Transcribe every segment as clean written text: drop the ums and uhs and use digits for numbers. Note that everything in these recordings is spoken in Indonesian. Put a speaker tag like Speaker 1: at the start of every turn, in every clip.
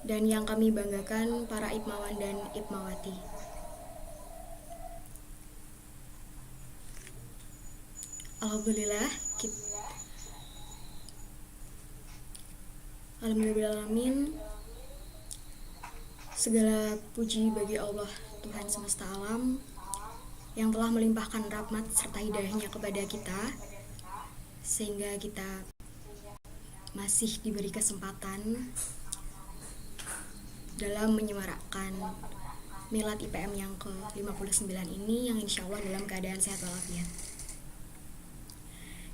Speaker 1: dan yang kami banggakan para Ipmawan dan Ipmawati. Alhamdulillah, Alhamdulillahirrahmanirrahim. Segala puji bagi Allah Tuhan semesta alam yang telah melimpahkan rahmat serta hidayahnya kepada kita, sehingga kita masih diberi kesempatan dalam menyemarakkan Milad IPM yang ke-59 ini, yang insya Allah dalam keadaan sehat walafiat.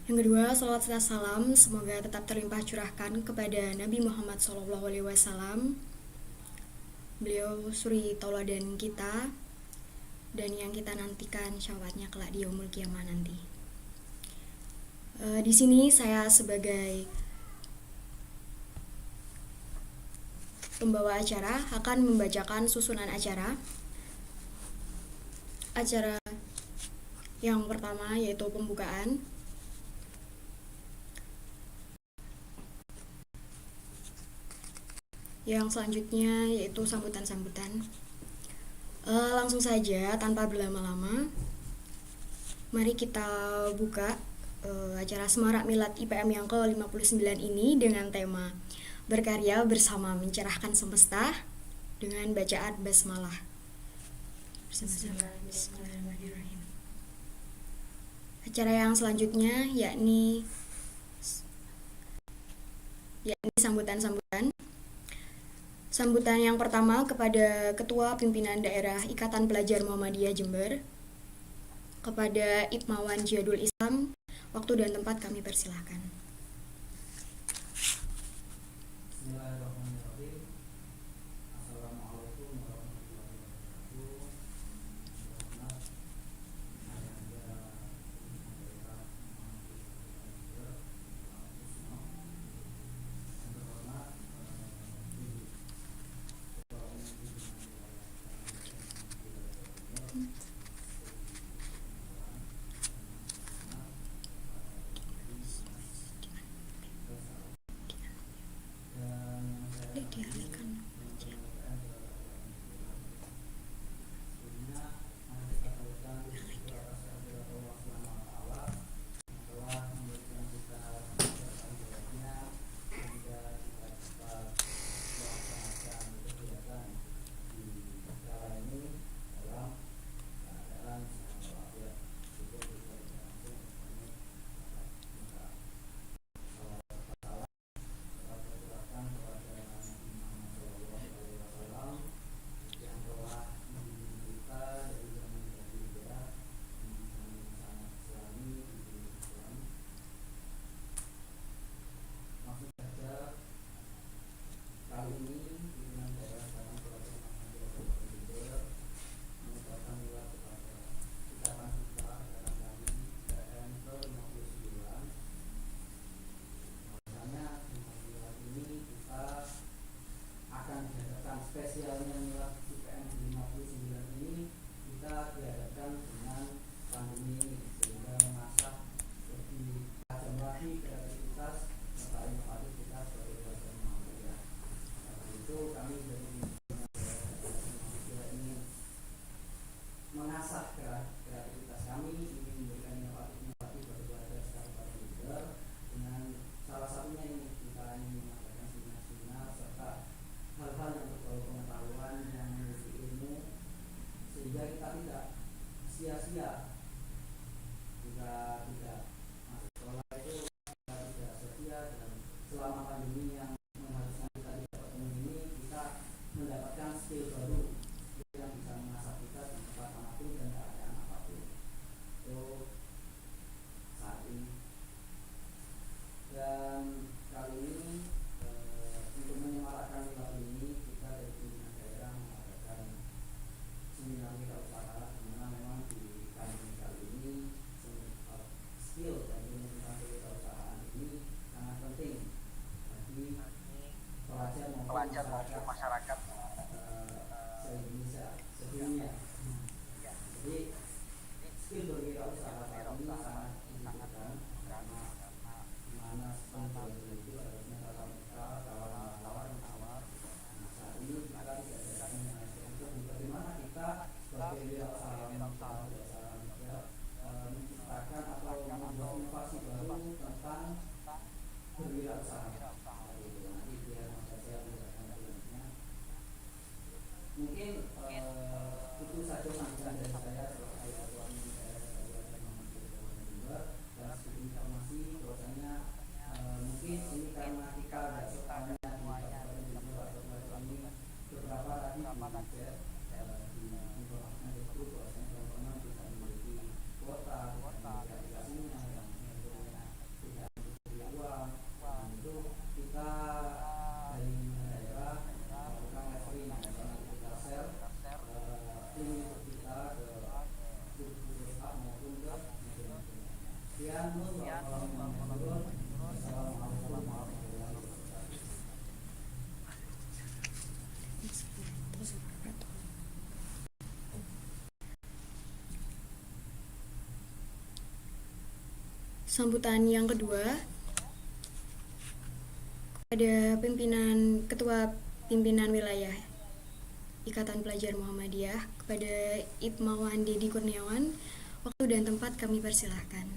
Speaker 1: Yang kedua, salawat serta salam semoga tetap terlimpah curahkan kepada Nabi Muhammad SAW. Beliau suri tauladan kita dan yang kita nantikan syafaatnya kelak di yaumul qiyamah nanti. Di sini saya sebagai pembawa acara akan membacakan susunan acara. Acara yang pertama yaitu pembukaan. Yang selanjutnya yaitu sambutan-sambutan. Langsung saja tanpa berlama-lama, mari kita buka acara Semarak Milad IPM yang ke-59 ini dengan tema Berkarya Bersama Mencerahkan Semesta dengan bacaan basmalah. Bismillahirrahmanirrahim. Acara yang selanjutnya yakni sambutan-sambutan. Sambutan yang pertama kepada Ketua Pimpinan Daerah Ikatan Pelajar Muhammadiyah Jember, kepada Ipmawan Jihadul Islam. Waktu dan tempat kami persilahkan.
Speaker 2: Bismillahirrahmanirrahim. Assalamualaikum warahmatullahi wabarakatuh. Spesialnya Milad IPM 59 ini kita diadakan dengan pandemi ini, sehingga mengasah lebih tajam lagi kreativitas serta inovatif kita sebagai pelajar Muhammadiyah. Karena itu kami dari Muhammadiyah ingin mengasah kreativitas kami, ingin memberikan inovatif bagi pelajar secara leader, dengan salah satunya ini kita ingin mengadakan seminar-seminar serta hal-hal yang berbau pengetahuan yang memiliki ilmu, sehingga kita tidak sia-sia jika tidak masuk sekolah itu kita tidak sia-sia, dan selama pandemi yang mengharuskan kita tidak bertemu ini, kita mendapatkan skill baru yang bisa mengasah kita di tempat manapun dan keadaan apapun. Itu saat ini. Dan kali ini untuk menyemarakkan milad ini, kita dari pimpinan daerah mengadakan seminar wirausaha, di mana memang di pandemi kali ini skill dan ilmu tentang kewirausahaan ini sangat penting bagi pelajar maupun masyarakat se-Indonesia, sedunia. Jadi skill berwirausaha ini sangat dibutuhkan, karena dimana sepanjang itu harusnya tatap muka, tawar menawar, masa
Speaker 1: Sambutan yang kedua kepada Ketua Pimpinan Wilayah Ikatan Pelajar Muhammadiyah, kepada Ibmawan Dedi Kurniawan. Waktu dan tempat kami persilahkan.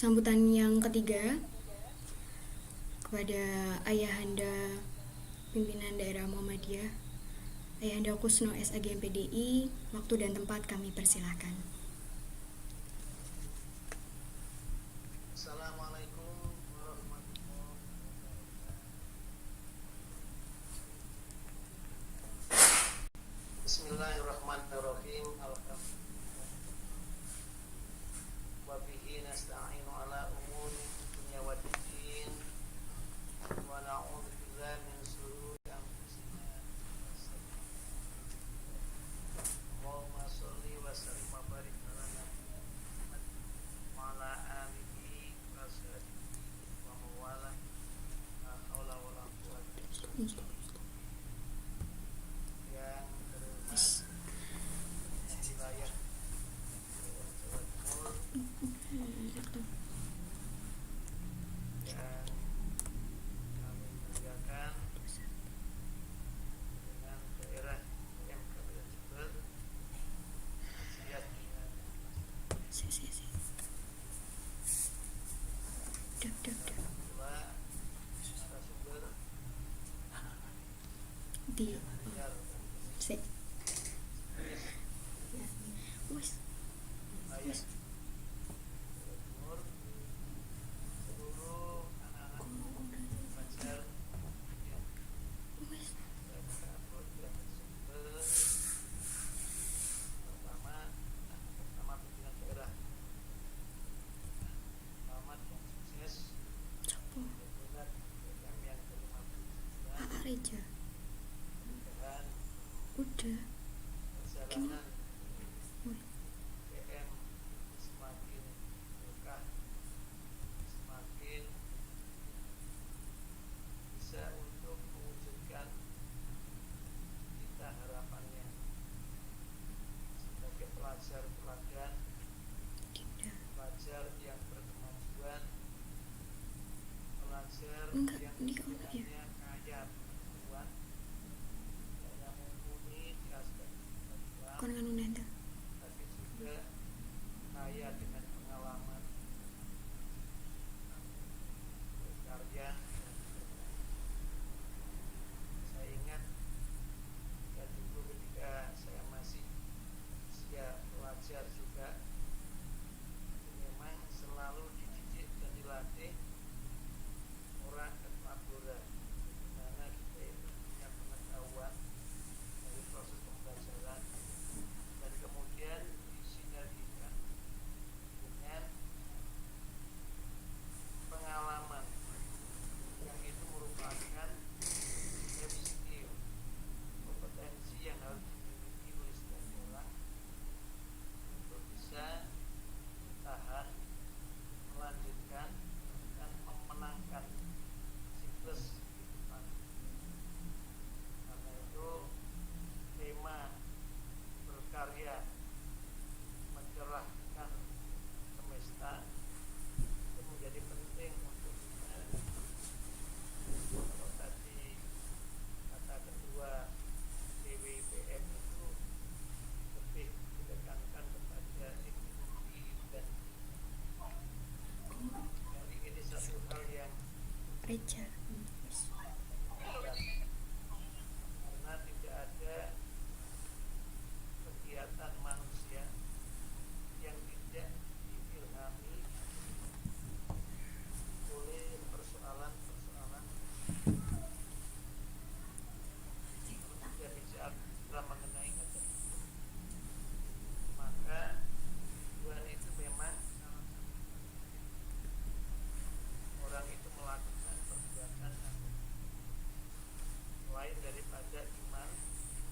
Speaker 1: Sambutan yang ketiga kepada Ayahanda Pimpinan Daerah Muhammadiyah, Ayahanda Kusno SAG MPDI, waktu dan tempat kami persilahkan.
Speaker 3: Assalamualaikum warahmatullahi wabarakatuh. Bismillahirrahmanirrahim. Alhamdulillah. Wa bihi nasta'inu ala umuri dunya waddin. Wa na'udzu billahi min shururi anfusina. Allahumma shalli wa sallim wa barik ala Muhammad wa ala alihi wa sahbihi wa mawala. La haula wa la quwwata illa billah. Yang terhormat wilayah Jawa Timur yang kami muliakan dengan daerah PM Kabupaten Jember, siap dengan pula narasumber
Speaker 1: Di
Speaker 3: yang mendengar
Speaker 1: se
Speaker 3: wilayah Jawa Timur, seluruh anak-anak pelajar yang Kabupaten Jember, pertama pimpinan daerah, selamat dan sukses buat PM yang ke-59.
Speaker 1: Reja
Speaker 3: Mudah-mudahan
Speaker 1: udah
Speaker 3: perjalanan PM semakin berkah, semakin bisa untuk mewujudkan cita harapannya sebagai pelajar teladan, pelajar yang berkemajuan, pelajar
Speaker 1: Enggak,
Speaker 3: yang
Speaker 1: ini kamu ya.
Speaker 3: istilahnya kaya pengetahuan, kaya mumpuni di aspek pengetahuan,
Speaker 1: kon nganu nenda
Speaker 3: tapi juga kaya dengan pengalaman berkarya. Saya ingat dan dulu ketika saya masih usia pelajar juga, memang selalu dididik dan dilatih orang labora, di mana kita itu punya pengetahuan dari proses pembelajaran dan kemudian disinergikan dengan pengalaman yang itu merupakan life skill, kompetensi yang harus dimiliki oleh setiap orang untuk bisa bertahan, melanjutkan dan memenangkan siklus kehidupan. Karena itu tema berkarya mencerahkan semesta itu menjadi penting untuk kita. Kalau tadi kata ketua DWPM itu lebih ditekankan kepada ekonomi dan jadi ini satu hal yang
Speaker 1: Reja
Speaker 3: karena tidak ada kegiatan manusia yang tidak diilhami oleh persoalan-persoalan yang bicara mengenai hajat hidup. Maka tujuan itu memang salah satu orang itu melakukan perbuatan selain daripada iman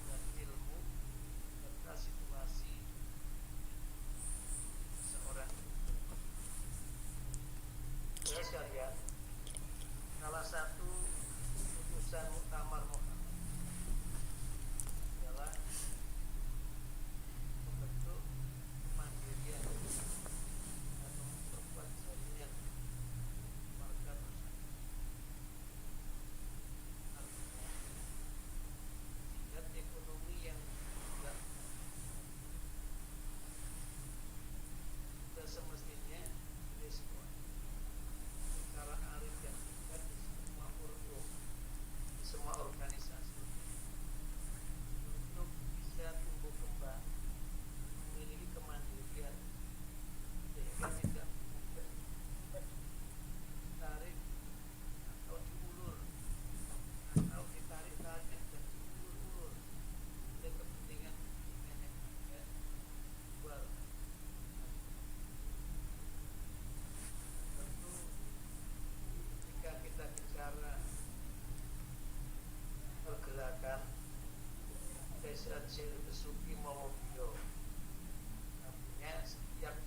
Speaker 3: dan ilmu serta situasi seorang. Saudara sekalian, salah satu putusan Muktamar Muhammad adalah membentuk kemandirian atau memperkuat jaringan warga bersama. Artinya, tingkat ekonomi yang tidak semestinya respon Hasil Besuki Mawobio. Artinya setiap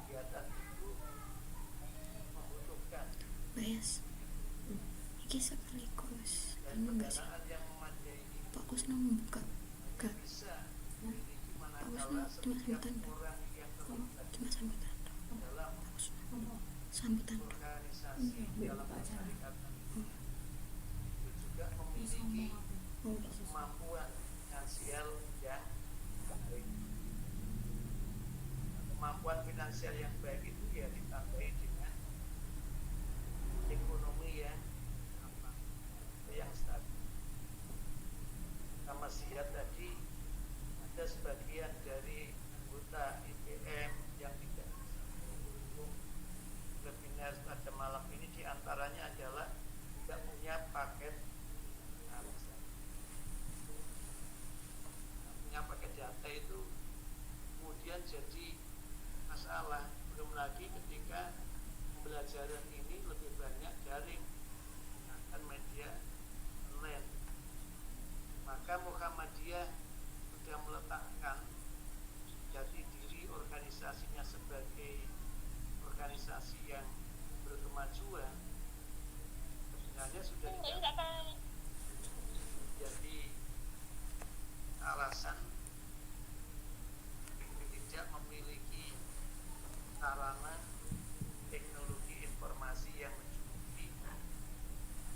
Speaker 3: kegiatan itu membutuhkan
Speaker 1: Wes. Iki sekaligus
Speaker 3: dan
Speaker 1: anu enggak sih?
Speaker 3: pendanaan yang memadai ini
Speaker 1: Fokus nang buka. Gak.
Speaker 3: bisa dimiliki
Speaker 1: Fokus
Speaker 3: manakala
Speaker 1: nang cuma
Speaker 3: setiap
Speaker 1: sambutan.
Speaker 3: orang yang terlibat
Speaker 1: Cuma sambutan.
Speaker 3: dalam
Speaker 1: Fokus sambutan.
Speaker 3: organisasi dalam persyarikatan itu juga memiliki
Speaker 1: Oh,
Speaker 3: kemampuan finansial yang baik. Kemampuan finansial yang baik itu ya ditambahi dengan ekonomi yang apa, yang stabil. Sama siap tadi ada sebagian dari anggota IPM yang tidak bisa mendukung webinar pada malam ini, diantaranya adalah tidak punya paket data itu kemudian jadi masalah, belum lagi ketika pembelajaran ini lebih banyak daring menggunakan media online. Maka Muhammadiyah sudah meletakkan jati diri organisasinya sebagai organisasi yang berkemajuan, sebenarnya sudah tidak jadi alasan tidak memiliki sarana teknologi informasi yang mencukupi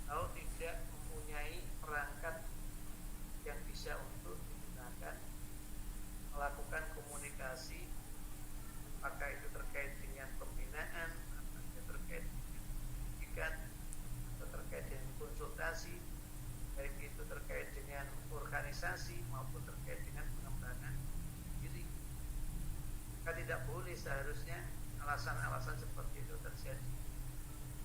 Speaker 3: atau tidak mempunyai perangkat yang bisa untuk digunakan melakukan komunikasi, apakah itu terkait dengan pembinaan, apakah itu terkait dengan pendidikan, atau terkait dengan konsultasi, baik itu terkait dengan organisasi maupun terkait dengan pengembangan diri. Maka tidak boleh seharusnya alasan-alasan seperti itu terjadi.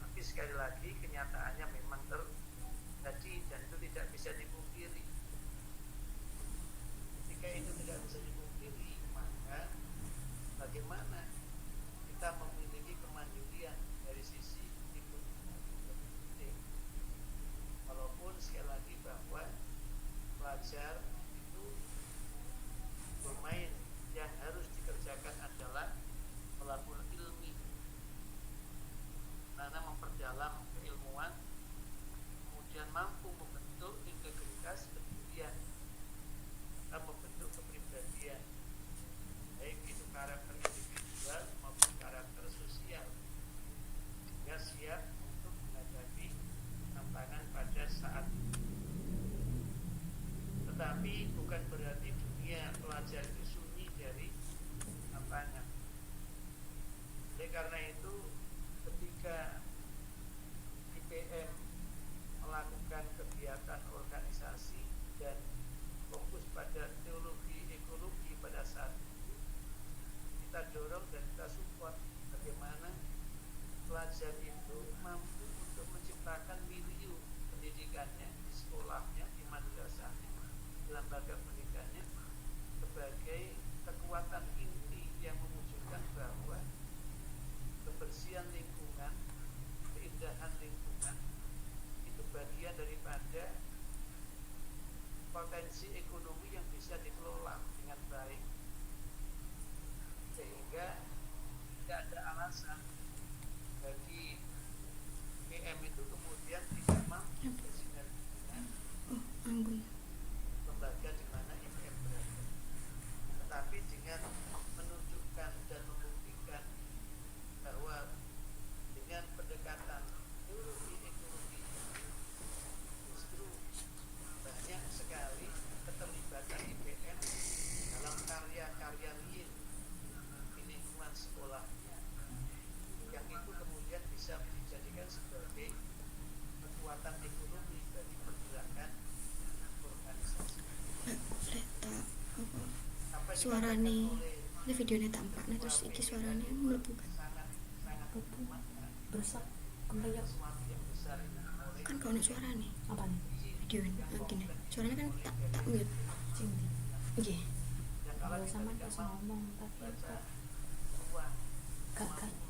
Speaker 3: Tapi sekali lagi kenyataannya memang terjadi dan itu tidak bisa dipungkiri. Ketika itu tidak bisa dipungkiri, maka bagaimana kita memiliki kemandirian dari sisi ekonomi. Walaupun sekali lagi bahwa pelajar itu bermain, yang harus dikerjakan adalah melabur ilmi, karena memperdalam keilmuan, kemudian mampu membentuk integritas kemudian membentuk kepribadian, baik itu karakter individual maupun karakter sosial, sehingga siap untuk menghadapi tantangan pada saat itu. Tetapi bukan berarti dunia pelajar itu sunyi dari tantangan. Oleh karena itu, ketika IPM melakukan kegiatan organisasi dan fokus pada teologi ekologi pada saat itu, kita dorong dan kita support bagaimana pelajar itu mampu untuk menciptakan milieu pendidikannya di sekolahnya, di madrasahnya, di lembaga pendidikannya sebagai kekuatan inti yang mewujudkan bahwa kebersihan lingkungan, keindahan lingkungan itu bagian daripada potensi ekonomi yang bisa dikelola dengan baik, sehingga tidak ada alasan bagi PM itu kemudian tidak mampu bersinergi dengan
Speaker 1: anggun.
Speaker 3: lembaga di mana IPM berada. Tetapi dengan menunjukkan dan membuktikan bahwa dengan pendekatan teologi ekologi justru banyak sekali keterlibatan IPM dalam karya-karya real di lingkungan sekolahnya, yang itu kemudian bisa dijadikan sebagai kekuatan ekonomi bagi pergerakan organisasi.
Speaker 1: Tak
Speaker 3: Apa yang
Speaker 1: suarane
Speaker 3: dikatakan oleh
Speaker 1: ini videonya tampak nah terus iki suarane mlebu kan.
Speaker 3: sangat
Speaker 4: Berusak kembali
Speaker 3: sesuatu yang besar ini oleh
Speaker 1: Kan kau suarane
Speaker 4: apa nih?
Speaker 1: videonya gini. Suaranya kan tak mute.
Speaker 4: Cinti.
Speaker 1: Nggih.
Speaker 3: yang kalau
Speaker 4: Kalau
Speaker 3: kita
Speaker 4: sama
Speaker 3: tidak
Speaker 4: pas
Speaker 3: mampu
Speaker 4: ngomong tapi
Speaker 3: baca
Speaker 4: apa?
Speaker 3: ruang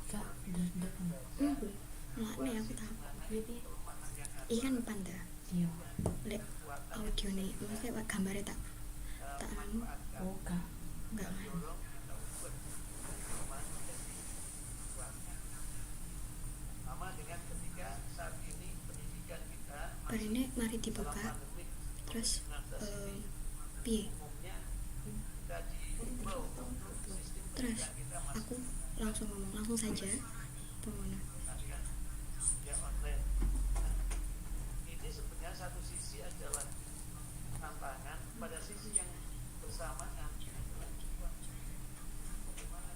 Speaker 4: Gak deg
Speaker 1: Melakne aku tahu.
Speaker 4: jadi
Speaker 3: kelemahan yang ada
Speaker 1: Iki kan panda.
Speaker 4: iya
Speaker 1: Lek audio nih maksudnya gambarnya tak Tak anu.
Speaker 3: memanfaatkan
Speaker 4: Oh, kak.
Speaker 1: Enggak kan.
Speaker 3: dorong atau ikut perumahan menjadi uangnya. Sama dengan ketika saat ini pendidikan kita
Speaker 1: Bar
Speaker 3: masih
Speaker 1: ini mari
Speaker 3: dalam
Speaker 1: dibuka.
Speaker 3: pandemi
Speaker 1: Terus
Speaker 3: COVID-19 ini,
Speaker 1: piye?
Speaker 3: umumnya kita diimbau untuk sistem
Speaker 1: Terus
Speaker 3: pendidikan kita masih
Speaker 1: aku langsung ngomong langsung saja. Pengguna.
Speaker 3: menggunakan ya online. Nah, ini sebenarnya satu sisi adalah tantangan, pada sisi yang bersamaan adalah juga bagaimana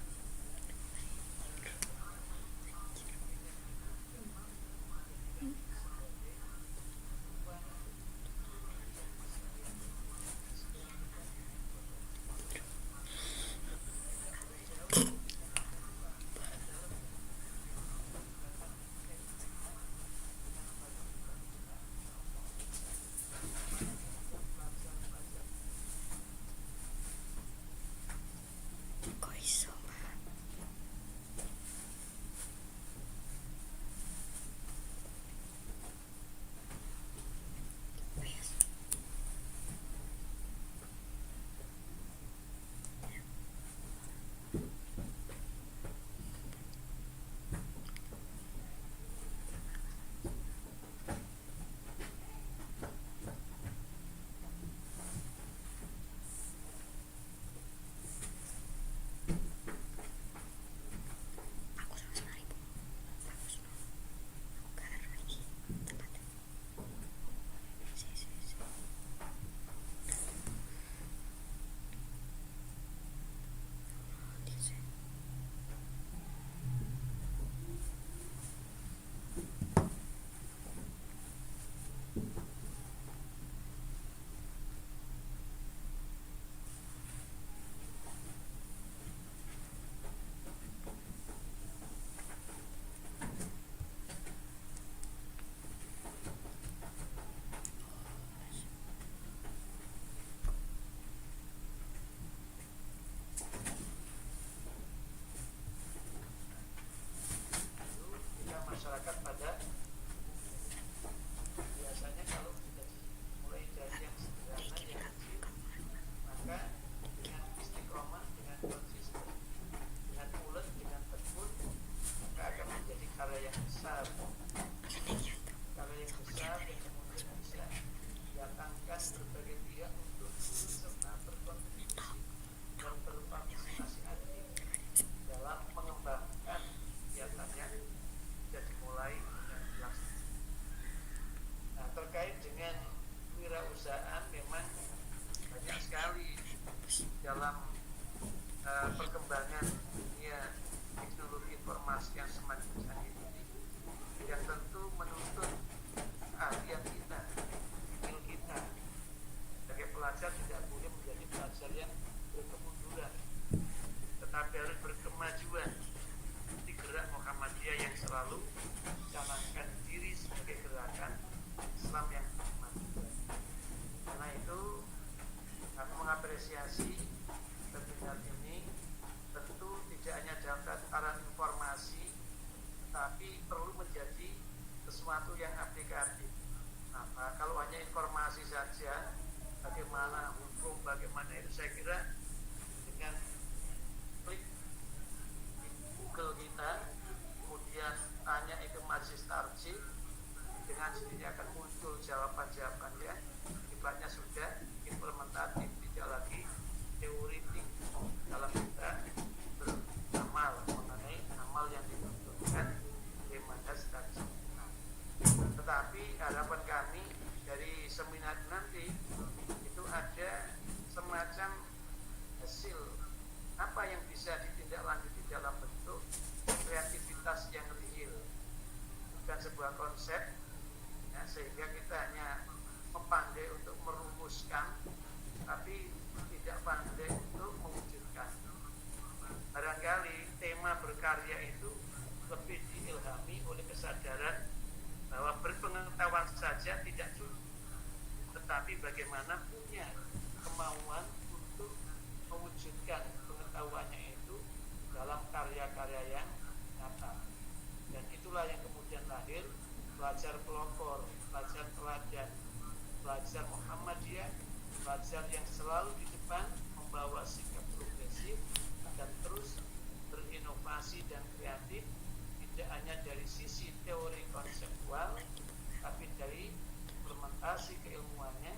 Speaker 1: Kok iso, Mbak? Wes. Aku sama sekali Bu. Bagus no. Aku gak harus lagi tempat. Si. Si.
Speaker 3: jika masyarakat pada biasanya kalau sudah mulai dari yang sederhana yang kecil, maka dengan istiqomah, dengan konsisten, dengan ulet, dengan tekun, maka akan menjadi karya yang besar, karya yang besar yang kemudian bisa didatangkan berbagai pihak untuk turut serta berkontribusi dan berpartisipasi aktif dalam mengembangkan kegiatan yang sudah dimulai dan dilaksanakan. Nah, terkait dengan wirausahaan memang banyak sekali dalam perkembangan dunia teknologi informasi yang semakin canggih ini, yang tentu menuntut keahlian kita, skill kita. Sebagai pelajar tidak boleh menjadi pelajar yang berkemunduran, tetapi harus berkemajuan. Di gerak Muhammadiyah yang selalu mencanangkan diri sebagai gerakan Islam yang kemajuan. Karena itu kami mengapresiasi webinar ini, tentu tidak hanya dalam tataran informasi, tetapi perlu menjadi sesuatu yang aplikatif. Nah, kalau hanya informasi saja, bagaimana hukum, bagaimana itu, saya kira dengan klik di Google kita, kemudian tanya itu majelis tarjih, dengan sendiri akan muncul jawaban-jawabannya. Sifatnya sudah implementatif, tidak lagi teoritik dalam kita beramal mengenai amal yang dibutuhkan oleh majelis tarjih. Tetapi harapan kami dari seminar nanti itu ada semacam hasil apa yang bisa ditindaklanjuti dalam bentuk kreativitas yang real, bukan sebuah konsep ya, sehingga kita hanya pandai untuk merumuskan tapi tidak pandai untuk mewujudkan. Barangkali tema berkarya itu lebih diilhami oleh kesadaran bahwa berpengetahuan saja tidak cukup, tetapi bagaimana punya kemauan untuk mewujudkan pengetahuannya itu dalam karya-karya yang nyata. Dan itulah yang kemudian lahir pelajar pelopor, pelajar teladan, pelajar Muhammadiyah, pelajar yang selalu di depan depan membawa sikap progresif dan terus berinovasi dan kreatif, tidak hanya dari sisi teori konseptual, tapi dari implementasi keilmuannya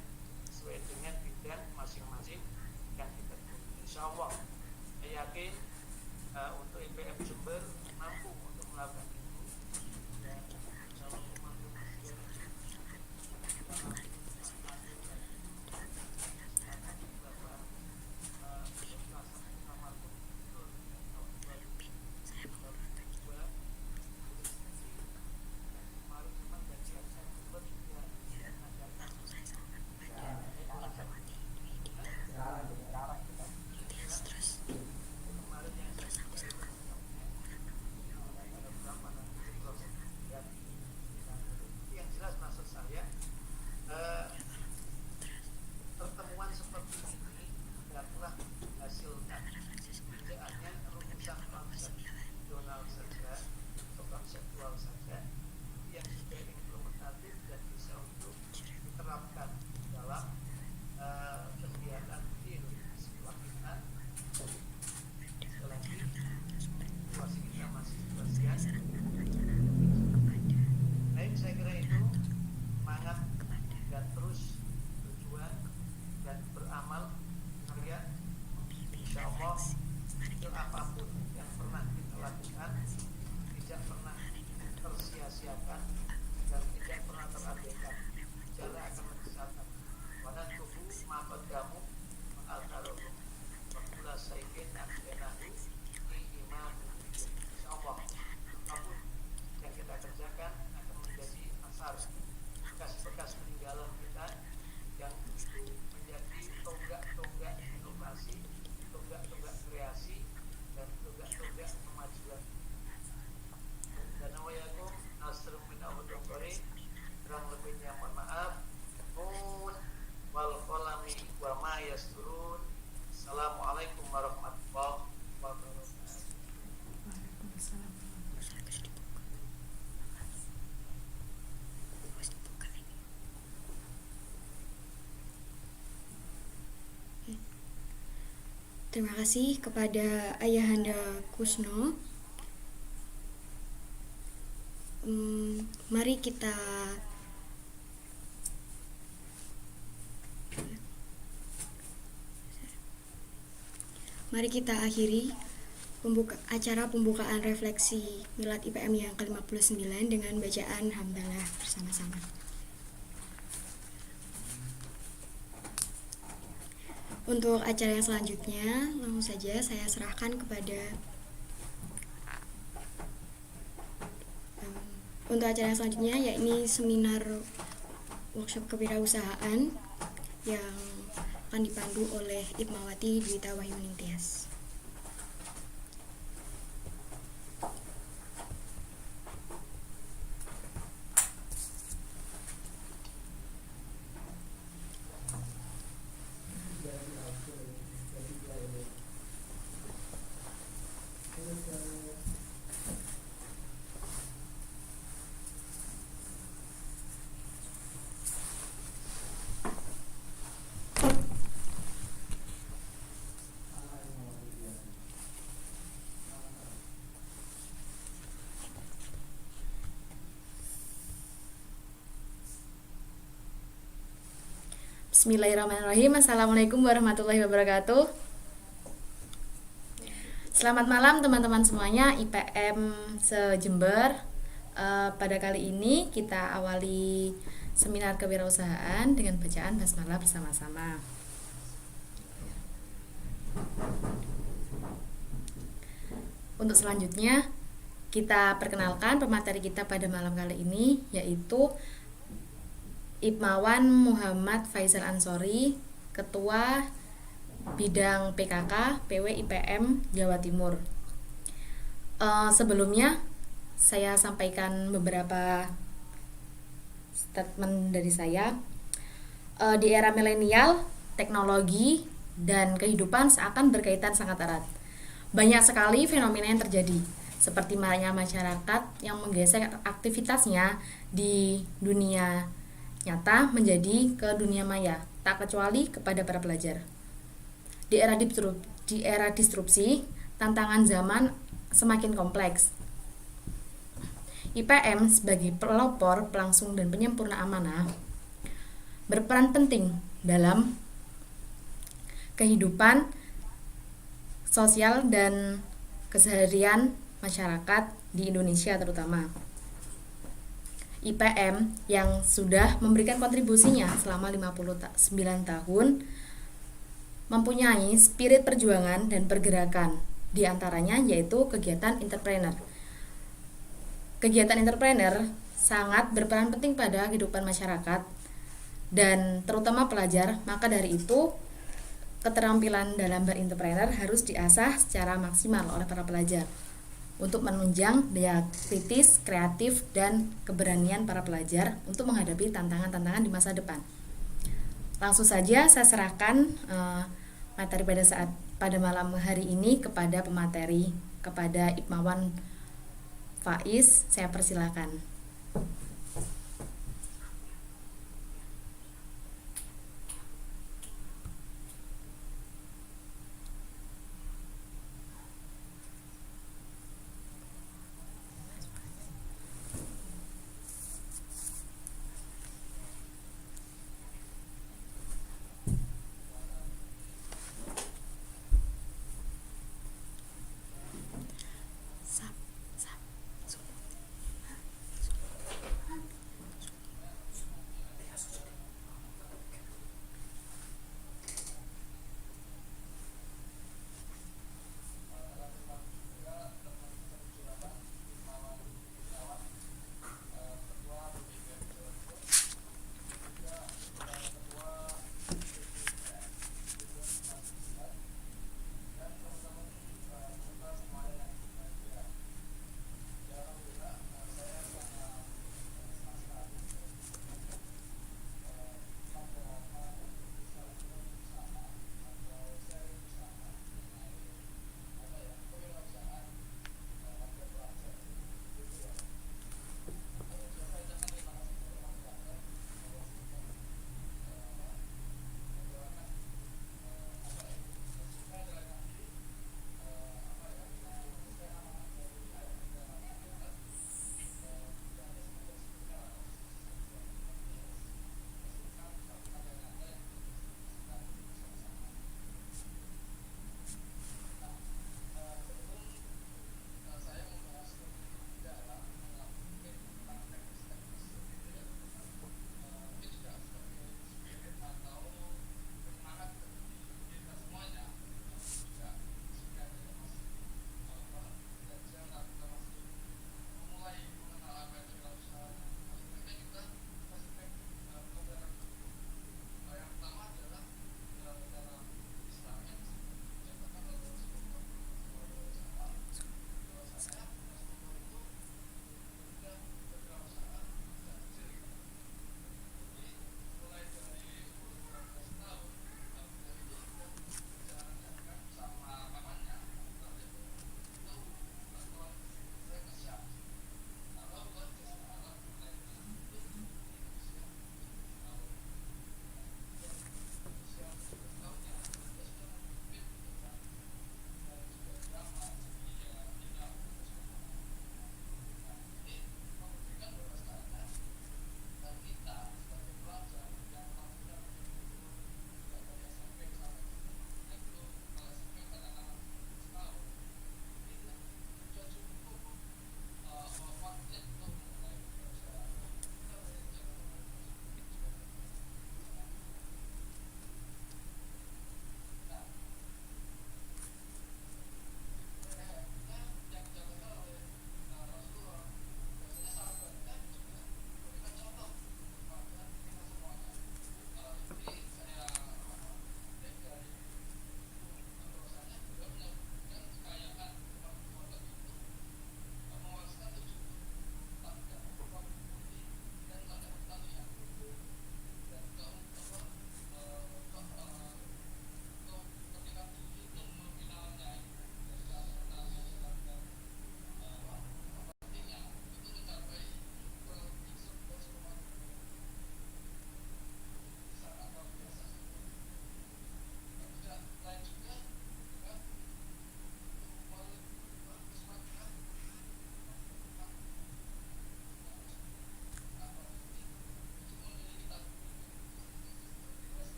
Speaker 3: sesuai dengan bidang masing-masing yang kita tuju. Insya Allah, saya yakin untuk IPM Jember mampu untuk melakukan itu. Dan insya Allah teman-teman yang jelas maksud saya pertemuan seperti ini adalah hasilkan tidak hanya rumusan konseptual saja atau konseptual saja yang sudah implementatif dan bisa untuk diterapkan dalam kegiatan di sekolah kita. Sekali lagi, situasi kita masih situasi baik, saya kira itu semangat dan terus berjuang dan beramal karya. Insya Allah kecil apapun yang pernah kita lakukan tidak pernah tersia-siakan dan tidak pernah terabaikan. Jalan akan menyesalkan. Wana tubuh maafkan kamu al-karohum wakula saikin aksenahu imam. Insya Allah apapun yang kita kerjakan akan menjadi asar bekas-bekas peninggalan kita yang itu menjadi tonggak-tonggak inovasi, tonggak-tonggak kreasi, dan tonggak-tonggak kemajuan. Dan nawayakum nasrum min awdongkori, kurang lebihnya mohon maaf. Nun wal qalami wa ma yasturun. Assalamualaikum warahmatullahi wabarakatuh.
Speaker 4: Waalaikumsalam.
Speaker 1: Terima kasih kepada Ayahanda Kusno. Mari kita akhiri acara pembukaan refleksi Milad IPM yang ke-59 dengan bacaan hamdalah bersama-sama. Untuk acara yang selanjutnya, langsung saja saya serahkan kepada untuk acara yang selanjutnya, yakni seminar workshop kewirausahaan yang akan dipandu oleh Ipmawati Dwita Wahyuning Tias. Bismillahirrahmanirrahim. Assalamualaikum warahmatullahi wabarakatuh. Selamat malam teman-teman semuanya IPM se-Jember. Pada kali ini kita awali seminar kewirausahaan dengan bacaan basmalah bersama-sama. Untuk selanjutnya kita perkenalkan pemateri kita pada malam kali ini, yaitu Ipmawan Muhammad Faisal Ansori, Ketua Bidang PKK PW IPM Jawa Timur. Sebelumnya saya sampaikan beberapa statement dari saya. Di era milenial, teknologi dan kehidupan seakan berkaitan sangat erat. Banyak sekali fenomena yang terjadi, seperti maraknya masyarakat yang menggeser aktivitasnya di dunia nyata menjadi ke dunia maya, tak kecuali kepada para pelajar.
Speaker 5: Di era disrupsi, tantangan zaman semakin kompleks. IPM sebagai pelopor, pelangsung, dan penyempurna amanah berperan penting dalam kehidupan sosial dan keseharian masyarakat di Indonesia terutama. IPM yang sudah memberikan kontribusinya selama 59 tahun mempunyai spirit perjuangan dan pergerakan, di antaranya yaitu kegiatan entrepreneur. Kegiatan entrepreneur sangat berperan penting pada kehidupan masyarakat dan terutama pelajar, maka dari itu keterampilan dalam berentrepreneur harus diasah secara maksimal oleh para pelajar untuk menunjang daya kritis, kreatif, dan keberanian para pelajar untuk menghadapi tantangan-tantangan di masa depan. Langsung saja saya serahkan materi pada malam hari ini kepada pemateri, kepada Ipmawan Faiz. Saya persilakan.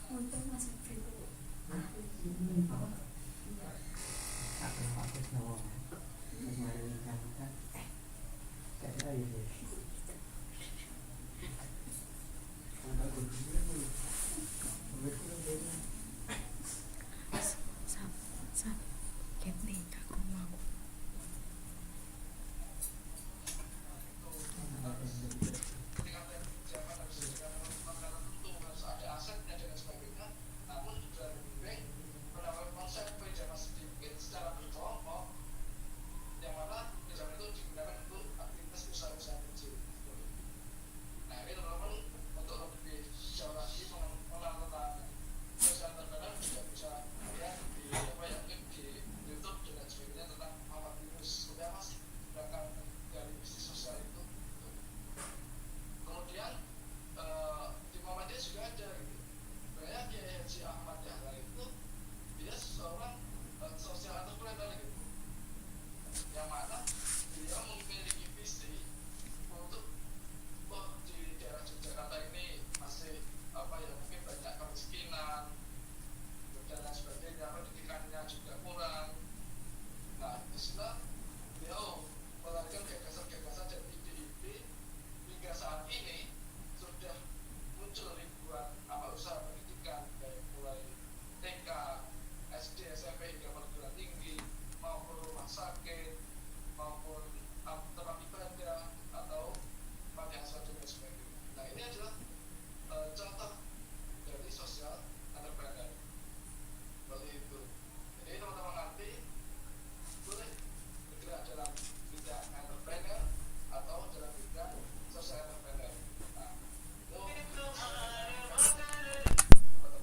Speaker 4: Untuk masuk video.
Speaker 5: Sab, ket nih aku mau.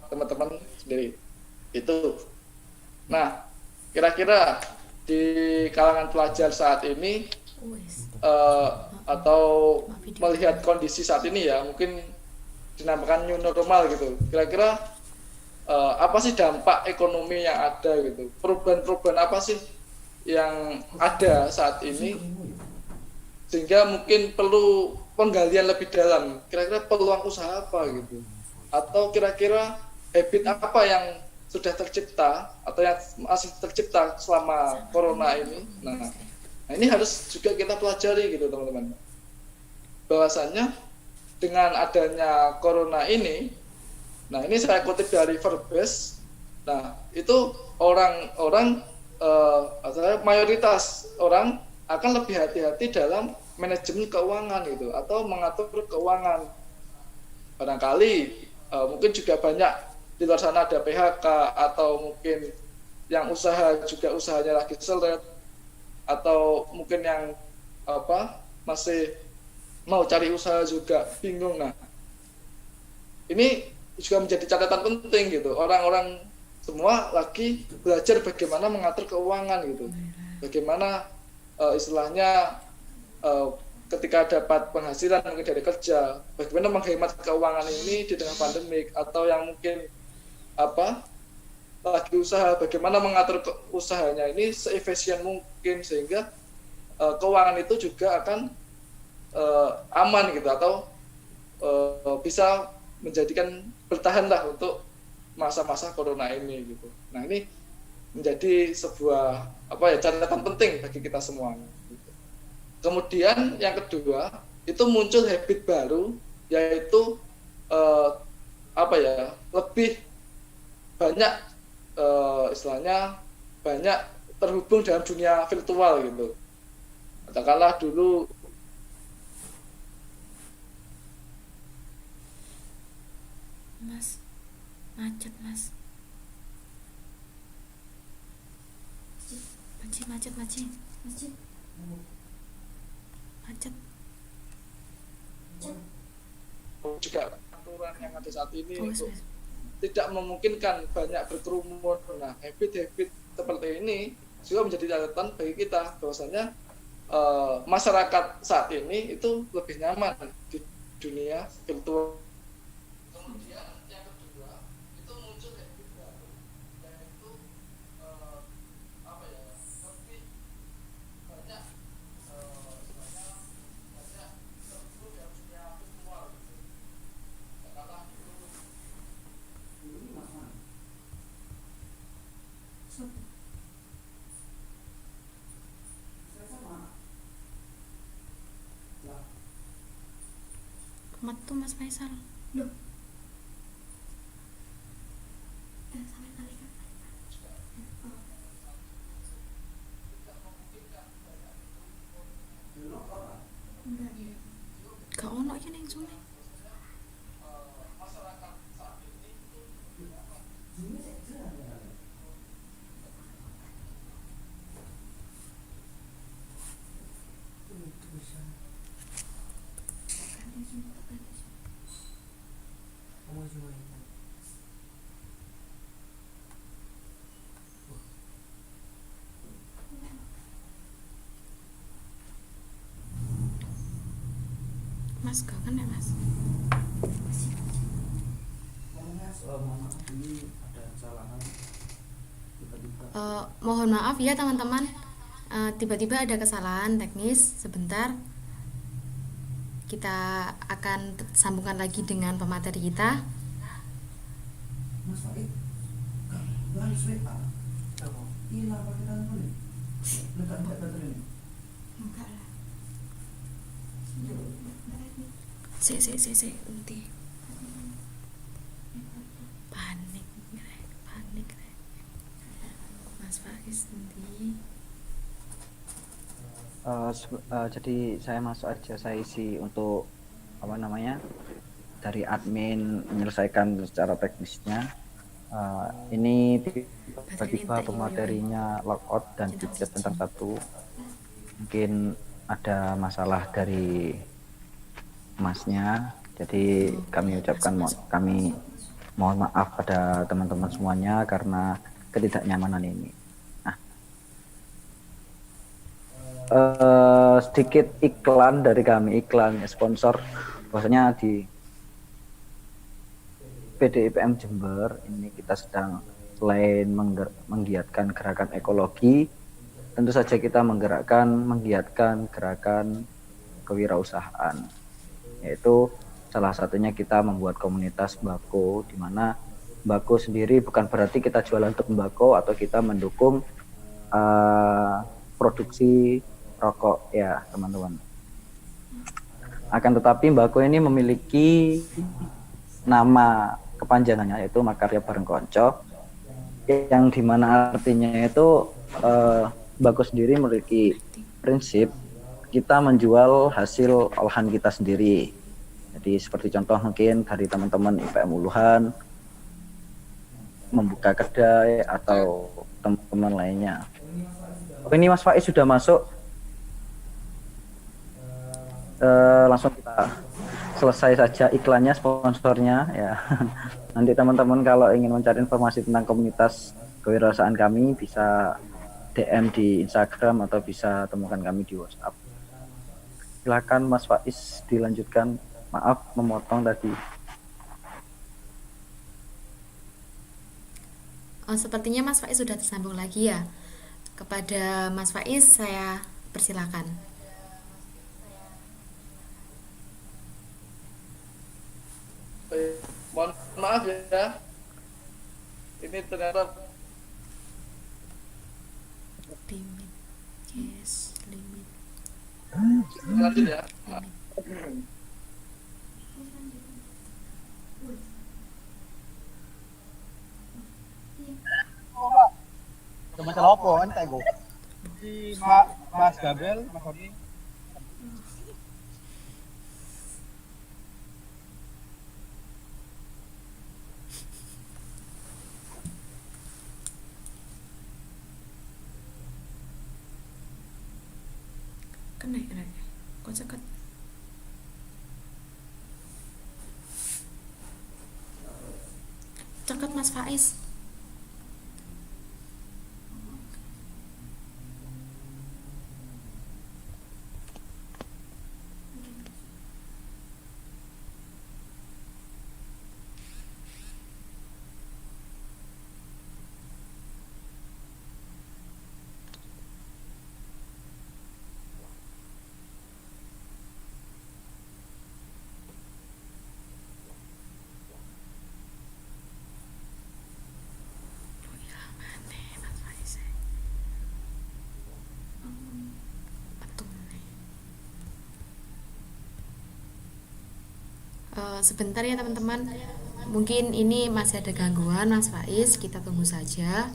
Speaker 6: Teman-teman sendiri itu. Nah, kira-kira di kalangan pelajar saat ini
Speaker 5: Wes.
Speaker 6: atau melihat kondisi saat ini ya, mungkin dinamakan new normal gitu. Kira-kira apa sih dampak ekonomi yang ada gitu? Perubahan-perubahan apa sih yang ada saat ini sehingga mungkin perlu penggalian lebih dalam? Kira-kira peluang usaha apa gitu? Atau kira-kira habit apa yang sudah tercipta atau yang masih tercipta selama corona ini? Nah, ini harus juga kita pelajari gitu teman-teman. Bahwasannya dengan adanya corona ini, nah ini saya kutip dari Forbes. Nah, itu orang-orang mayoritas orang akan lebih hati-hati dalam manajemen keuangan gitu atau mengatur keuangan. Barangkali mungkin juga banyak di luar sana ada PHK atau mungkin yang usaha juga usahanya lagi seret atau mungkin yang masih mau cari usaha juga bingung. Nah, ini juga menjadi catatan penting gitu. Orang-orang semua lagi belajar bagaimana mengatur keuangan gitu. Bagaimana istilahnya ketika dapat penghasilan mungkin dari kerja, bagaimana menghemat keuangan ini di tengah pandemik, atau yang mungkin lagi usaha, bagaimana mengatur usahanya ini seefisien mungkin sehingga keuangan itu juga akan aman gitu, atau bisa menjadikan bertahan lah untuk masa-masa corona ini gitu. Nah, ini menjadi sebuah catatan penting bagi kita semua gitu. Kemudian yang kedua, itu muncul habit baru, yaitu lebih banyak istilahnya banyak terhubung dalam dunia virtual gitu. Katakanlah dulu
Speaker 5: Mas, macet mas. Macet.
Speaker 6: juga aturan yang ada saat ini
Speaker 5: Oh,
Speaker 6: untuk
Speaker 5: mas.
Speaker 6: tidak memungkinkan banyak berkerumun. Nah, habit-habit seperti ini juga menjadi catatan bagi kita bahwasanya masyarakat saat ini itu lebih nyaman di dunia virtual. Kemudian yang kedua, itu muncul habit baru, yaitu
Speaker 4: Sopo?
Speaker 2: Saya sama. Lah,
Speaker 5: Metu Mas Faisal.
Speaker 4: Loh. Sampai malaikat. Oh.
Speaker 2: dulu orang.
Speaker 4: Enggak.
Speaker 5: Gak ono iki ning sune.
Speaker 2: Sini saya jelas ya. Itu bisa.
Speaker 4: Ganti Zoom, ganti Zoom.
Speaker 2: Kamu cuma ini.
Speaker 5: Mas gak kena Mas.
Speaker 2: Mohon maaf ini ada kesalahan tiba-tiba.
Speaker 5: Mohon maaf ya teman-teman. Tiba-tiba ada kesalahan teknis sebentar. Kita akan sambungkan lagi dengan pemateri kita.
Speaker 2: Mas Faid, baris WA. Hilang pakai telepon nih. Letak baterai ini.
Speaker 4: Enggak lah.
Speaker 5: Si, nanti. Panik, Rek. Mas Faiz nanti.
Speaker 7: Jadi saya masuk aja, saya isi untuk apa namanya dari admin menyelesaikan secara teknisnya. Ini tiba-tiba pematerinya logout dan tiket tentang satu, mungkin ada masalah dari masnya, jadi kami mohon maaf pada teman-teman semuanya karena ketidaknyamanan ini. Sedikit iklan dari kami, iklan sponsor, bahwasanya di PDIPM Jember ini kita sedang selain menggiatkan gerakan ekologi, tentu saja kita menggiatkan gerakan kewirausahaan, yaitu salah satunya kita membuat komunitas sembako, di mana sembako sendiri bukan berarti kita jualan untuk sembako atau kita mendukung produksi rokok ya teman-teman. Akan tetapi sembako ini memiliki nama kepanjangannya, yaitu Makarya Bareng Konco, yang dimana artinya itu sembako sendiri memiliki prinsip kita menjual hasil olahan kita sendiri. Jadi seperti contoh mungkin dari teman-teman IPM Uluhan membuka kedai atau teman-teman lainnya. Oke, ini Mas Faiz sudah masuk. Langsung kita selesai saja iklannya, sponsornya ya. Nanti teman-teman kalau ingin mencari informasi tentang komunitas kewirausahaan kami bisa DM di Instagram atau bisa temukan kami di WhatsApp. Silakan Mas Faiz dilanjutkan. Maaf memotong tadi.
Speaker 5: Sepertinya Mas Faiz sudah tersambung lagi ya. Kepada Mas Faiz saya persilakan.
Speaker 6: Mohon maaf ya. Ini ternyata
Speaker 5: Limit, yes, limit.
Speaker 6: lanjut ya.
Speaker 8: Masalah apa kan tego? Si Mas Gabriel, Mas Odi.
Speaker 5: Kena ya, kok ceket. Ceket Mas Faiz. Sebentar ya teman-teman, mungkin ini masih ada gangguan Mas Faiz, kita tunggu saja.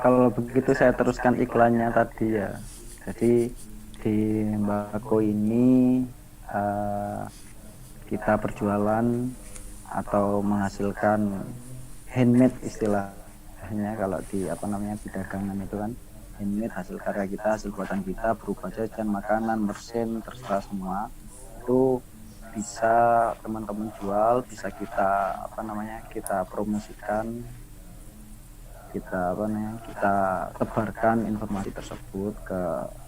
Speaker 7: Kalau begitu saya teruskan iklannya tadi ya. Jadi di Mbako ini kita berjualan atau menghasilkan handmade istilahnya, kalau di apa namanya di dagangan itu kan handmade, hasil karya kita, hasil buatan kita, berupa jajan, makanan, mesin, terserah semua. Itu bisa teman-teman jual, bisa kita apa namanya kita promosikan, kita apa namanya kita tebarkan informasi tersebut ke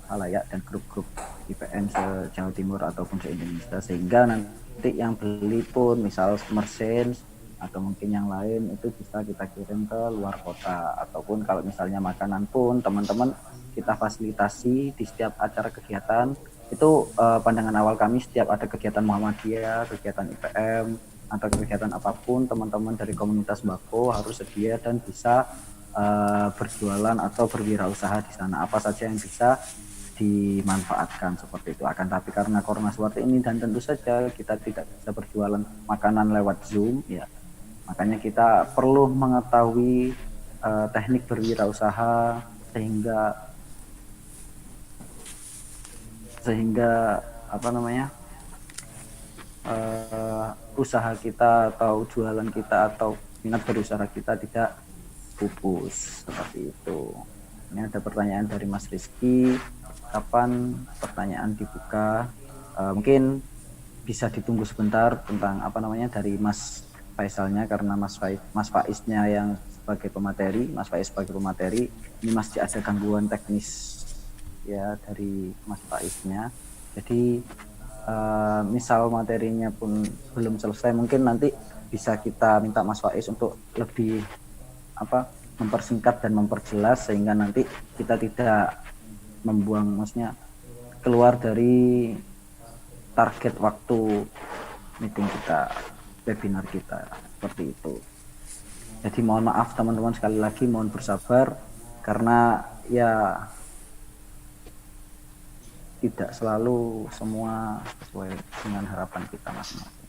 Speaker 7: halayak dan grup-grup IPM se-Jawa Timur ataupun se-Indonesia, sehingga nanti yang beli pun misal mesin atau mungkin yang lain itu bisa kita kirim ke luar kota, ataupun kalau misalnya makanan pun teman-teman kita fasilitasi di setiap acara kegiatan. Itu pandangan awal kami, setiap ada kegiatan Muhammadiyah, kegiatan IPM atau kegiatan apapun, teman-teman dari komunitas Mbako harus sedia dan bisa berjualan atau berwirausaha di sana, apa saja yang bisa dimanfaatkan seperti itu. Akan tapi karena corona seperti ini dan tentu saja kita tidak bisa berjualan makanan lewat Zoom ya, makanya kita perlu mengetahui teknik berwirausaha sehingga apa namanya usaha kita atau jualan kita atau minat berusaha kita tidak pupus seperti itu. Ini ada pertanyaan dari Mas Rizky, kapan pertanyaan dibuka? Mungkin bisa ditunggu sebentar tentang apa namanya dari Mas Faisalnya, karena Mas Faiznya yang sebagai pemateri, Mas Faiz sebagai pemateri, ini masih ada gangguan teknis ya dari Mas Faiznya. Jadi misal materinya pun belum selesai, mungkin nanti bisa kita minta Mas Faiz untuk lebih mempersingkat dan memperjelas, sehingga nanti kita tidak membuang, maksudnya keluar dari target waktu meeting kita, webinar kita, seperti itu. Jadi mohon maaf teman-teman, sekali lagi mohon bersabar karena ya tidak selalu semua sesuai dengan harapan kita masing-masing.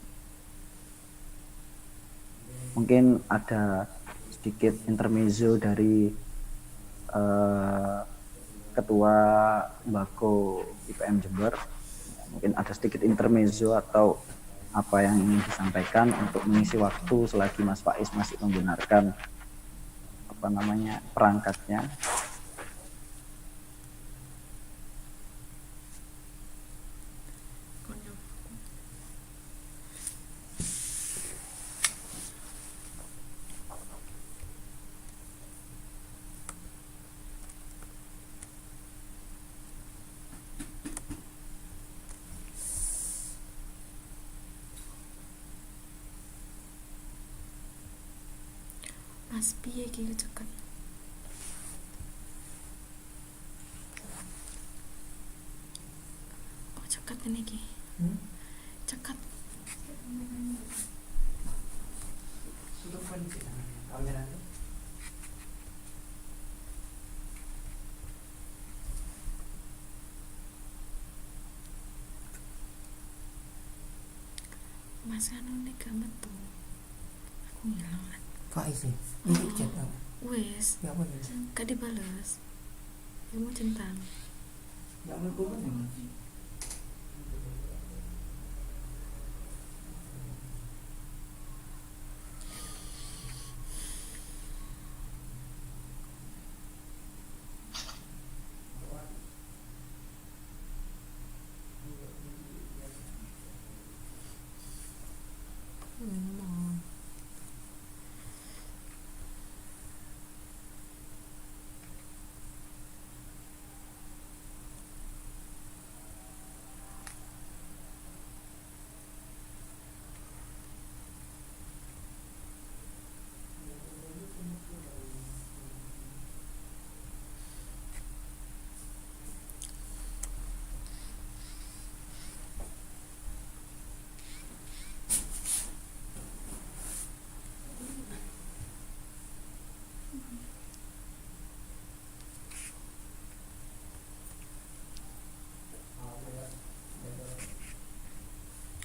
Speaker 7: Mungkin ada sedikit intermezzo dari Ketua Mbako IPM Jember. Mungkin ada sedikit intermezzo atau apa yang ingin disampaikan untuk mengisi waktu selagi Mas Faiz masih membenarkan apa namanya perangkatnya.
Speaker 5: Mas piye iki ceket? Kok ceket ini iki? Ceket. Mas anu nek gak metu. Aku ngilang kan.
Speaker 9: Faiz nih, ini chat apa?
Speaker 5: Wes,
Speaker 9: Ya apa ya?
Speaker 5: gak dibales. Kamu centang.
Speaker 9: Ya menurutku kan ya.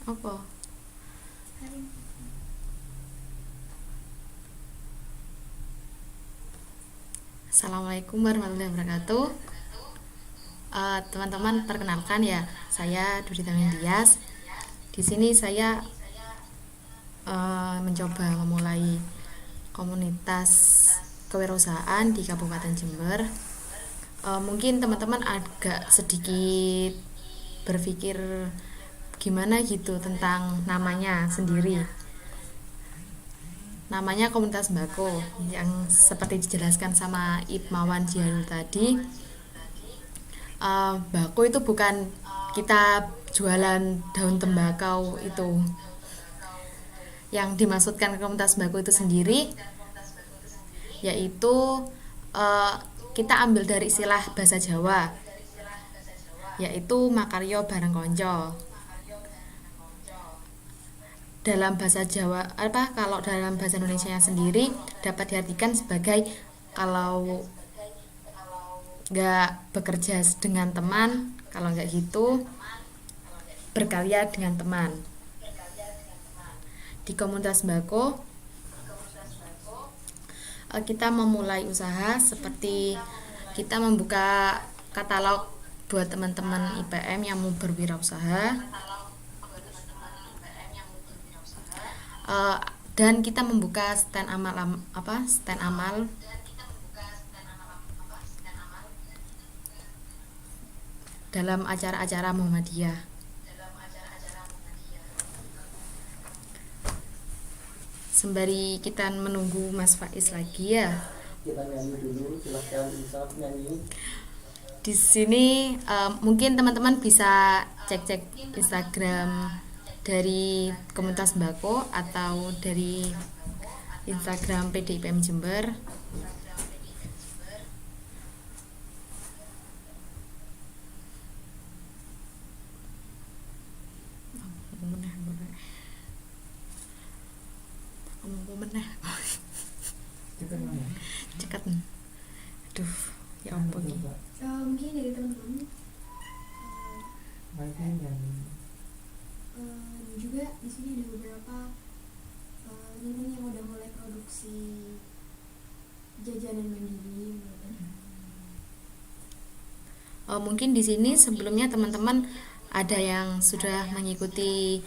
Speaker 5: Apa? Assalamualaikum warahmatullahi wabarakatuh. Teman-teman, perkenalkan ya, saya Duri Tamindias. Di sini saya mencoba memulai komunitas kewirausahaan di Kabupaten Jember. Mungkin teman-teman agak sedikit berpikir gimana gitu tentang namanya sendiri. Namanya komunitas sembako yang seperti dijelaskan sama Ibmawan Jiharul tadi. Bako itu bukan kita jualan daun tembakau itu. Yang dimaksudkan komunitas sembako itu sendiri yaitu kita ambil dari istilah bahasa Jawa, yaitu makarya bareng konco. Dalam bahasa Jawa kalau dalam bahasa Indonesia sendiri dapat diartikan sebagai kalau nggak bekerja dengan teman, kalau nggak gitu berkarya dengan teman. Di komunitas sembako kita memulai usaha seperti kita membuka katalog buat teman-teman IPM yang mau berwirausaha. Dan kita membuka stand amal dalam acara-acara Muhammadiyah. Sembari kita menunggu Mas Faiz lagi ya.
Speaker 2: Kita nyanyi dulu, silahkan Insaf nyanyi.
Speaker 5: Di sini mungkin teman-teman bisa cek-cek Instagram dari komunitas sembako atau dari Instagram PDIPM Jember. Cekat. Aduh, ya ampun.
Speaker 1: Mungkin dari teman-teman juga di sini ada beberapa teman-teman yang udah mulai produksi jajanan mandiri.
Speaker 5: Mungkin di sini sebelumnya teman-teman ada yang sudah mengikuti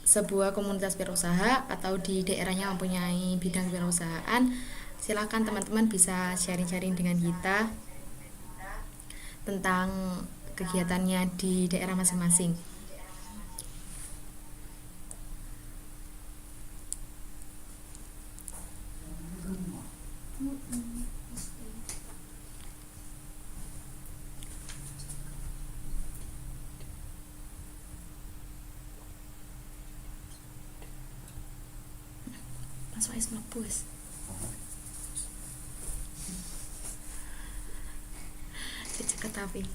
Speaker 5: sebuah komunitas wirausaha atau di daerahnya mempunyai bidang wirausahaan. Silakan teman-teman bisa sharing-sharing dengan kita tentang kegiatannya di daerah masing-masing. Mas Faiz mabus. Cekat tapi.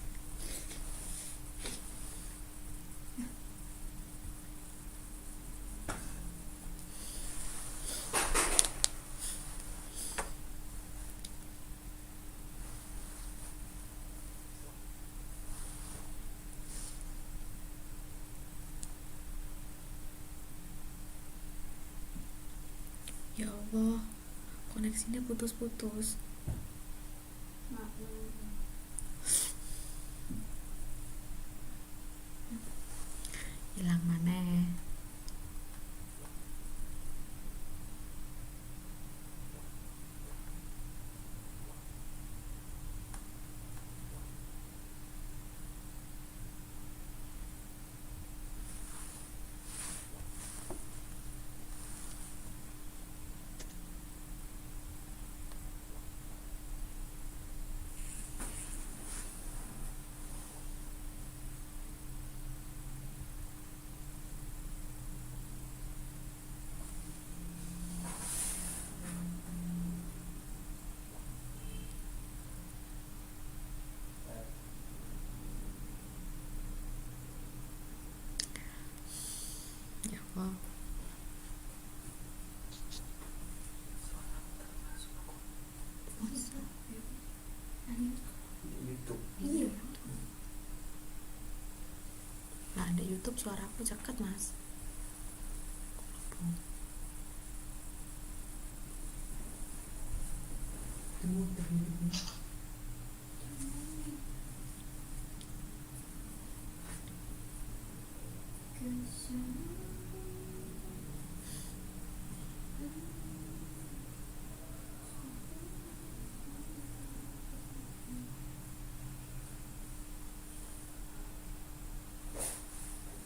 Speaker 5: Ya Allah, koneksinya putus-putus. Hilang mana? Ya Allah. Nah, ada YouTube. YouTube suaraku ceket mas.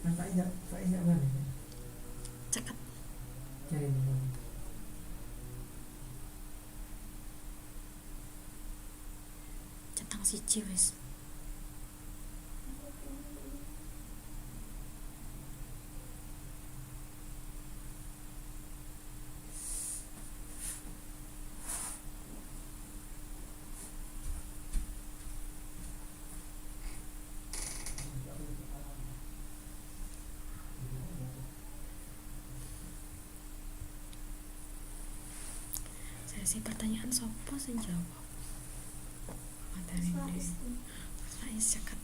Speaker 9: Nah, Faiz nak mana?
Speaker 5: Ceket.
Speaker 9: Cari mana?
Speaker 5: Centang siji wis. Sesi pertanyaan sopo sing jawab? Materi ini. Faiz ceket.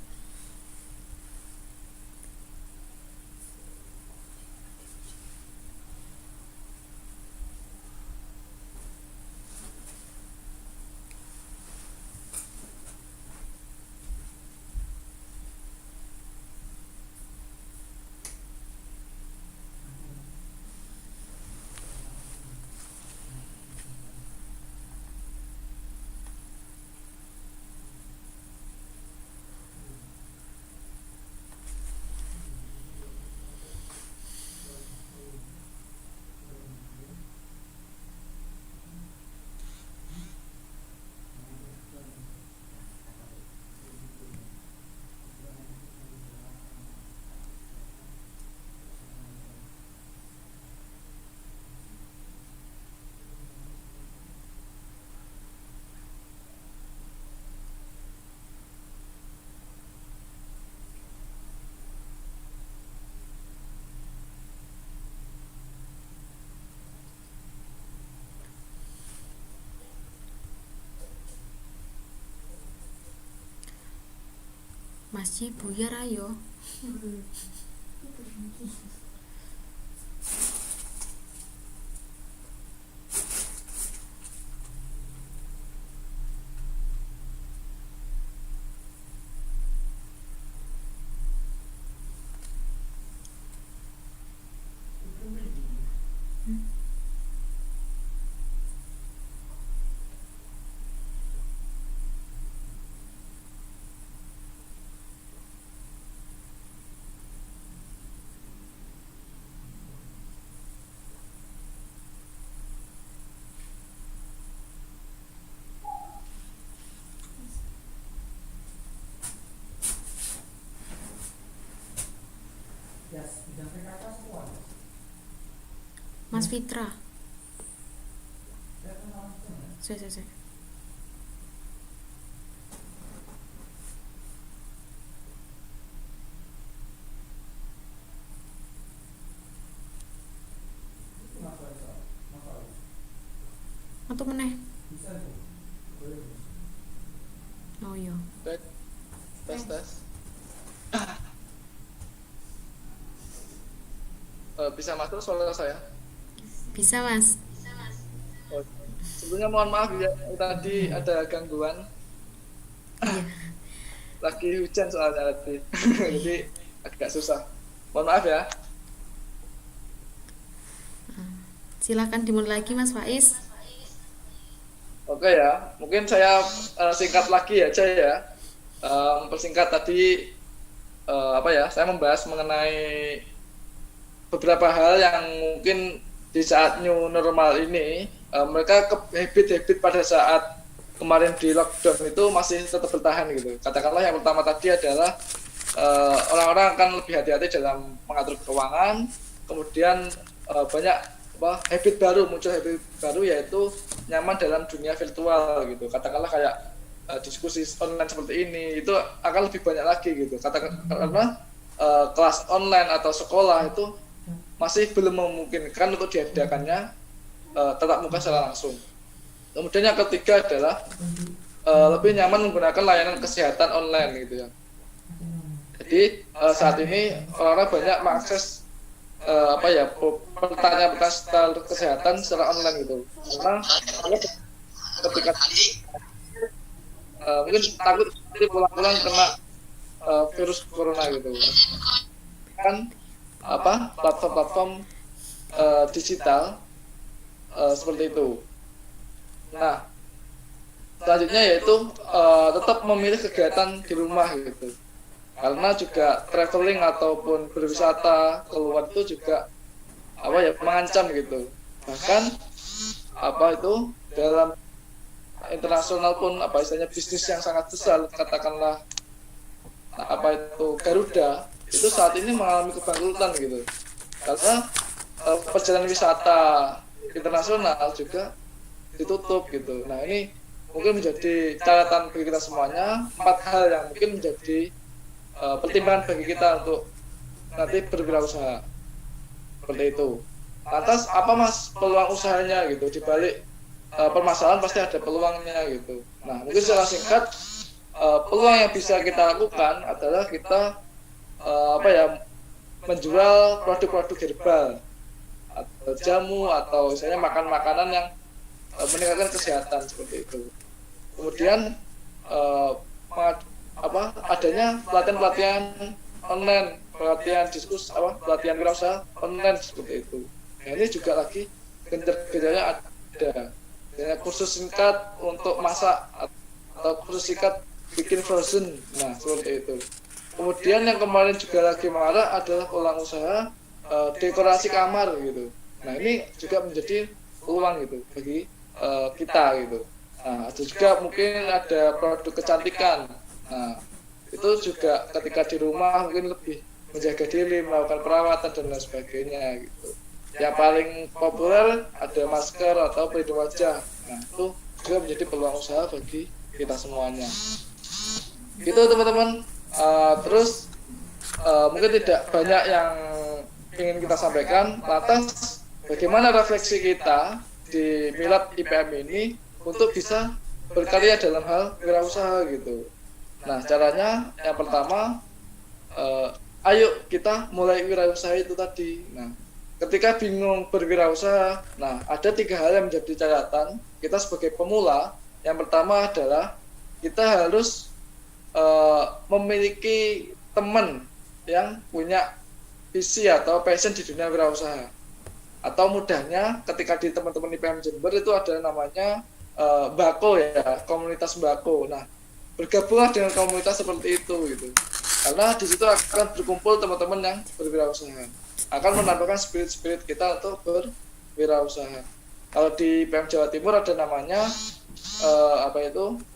Speaker 5: Mas Ci buyar ayo. Mas Fitra. Se. Atau meneh. Oh iya.
Speaker 6: Tes. Bisa masuk suara saya?
Speaker 5: Bisa mas.
Speaker 6: Oh, sebelumnya mohon maaf ya, tadi ada gangguan.
Speaker 5: Iya.
Speaker 6: Lagi hujan soalnya tadi. Jadi agak susah. Mohon maaf ya.
Speaker 5: Silakan dimulai lagi Mas Faiz.
Speaker 6: Oke ya, mungkin saya singkat lagi aja ya. Mempersingkat tadi saya membahas mengenai beberapa hal yang mungkin di saat new normal ini mereka habit-habit pada saat kemarin di lockdown itu masih tetap bertahan gitu. Katakanlah yang pertama tadi adalah orang-orang akan lebih hati-hati dalam mengatur keuangan, kemudian banyak muncul habit baru yaitu nyaman dalam dunia virtual gitu. Katakanlah kayak diskusi online seperti ini itu akan lebih banyak lagi gitu. Katakanlah kelas online atau sekolah itu masih belum memungkinkan untuk diadakannya tatap muka secara langsung. Kemudian yang ketiga adalah lebih nyaman menggunakan layanan kesehatan online gitu ya. Jadi saat ini orang banyak mengakses pertanyaan seputar kesehatan secara online gitu. Karena ketika mungkin takut pulang-pulang kena virus corona gitu. Kan platform-platform digital seperti itu. Nah, selanjutnya yaitu tetap memilih kegiatan di rumah gitu. Karena juga traveling ataupun berwisata keluar itu juga mengancam gitu. Bahkan dalam internasional pun istilahnya bisnis yang sangat besar, katakanlah Garuda itu saat ini mengalami kebangkrutan gitu. Karena perjalanan wisata internasional juga ditutup gitu. Nah, ini mungkin menjadi catatan bagi kita semuanya, 4 hal yang mungkin menjadi pertimbangan bagi kita untuk nanti berwirausaha seperti itu. Lantas apa Mas peluang usahanya gitu, di balik permasalahan pasti ada peluangnya gitu. Nah, mungkin secara singkat peluang yang bisa kita lakukan adalah kita menjual produk-produk herbal atau jamu atau misalnya makanan yang meningkatkan kesehatan seperti itu. Kemudian adanya pelatihan online, pelatihan wirausaha online seperti itu. Nah, ini juga lagi gencar-gencarnya ada. Kursus singkat untuk masak atau kursus singkat bikin frozen. Nah, seperti itu. Kemudian yang kemarin juga lagi marak adalah peluang usaha dekorasi kamar gitu. Nah, ini juga menjadi peluang gitu bagi kita gitu. Nah, ada juga mungkin ada produk kecantikan. Nah, itu juga ketika di rumah mungkin lebih menjaga diri, melakukan perawatan dan lain sebagainya gitu. Yang paling populer ada masker atau pelindung wajah. Nah, itu juga menjadi peluang usaha bagi kita semuanya. Gitu teman-teman. Terus mungkin tidak banyak yang ingin kita sampaikan. Lantas bagaimana refleksi kita di Milad IPM ini untuk bisa berkarya dalam hal wirausaha gitu. Nah, caranya yang pertama, ayo kita mulai wirausaha itu tadi. Nah, ketika bingung berwirausaha, nah ada 3 hal yang menjadi catatan kita sebagai pemula. Yang pertama adalah kita harus memiliki teman yang punya visi atau passion di dunia wirausaha. Atau mudahnya ketika di teman-teman IPM Jember itu ada namanya Mbako ya, komunitas Mbako. Nah, bergabunglah dengan komunitas seperti itu gitu. Karena di situ akan berkumpul teman-teman yang berwirausaha. Akan menambahkan spirit kita untuk berwirausaha. Kalau di IPM Jawa Timur ada namanya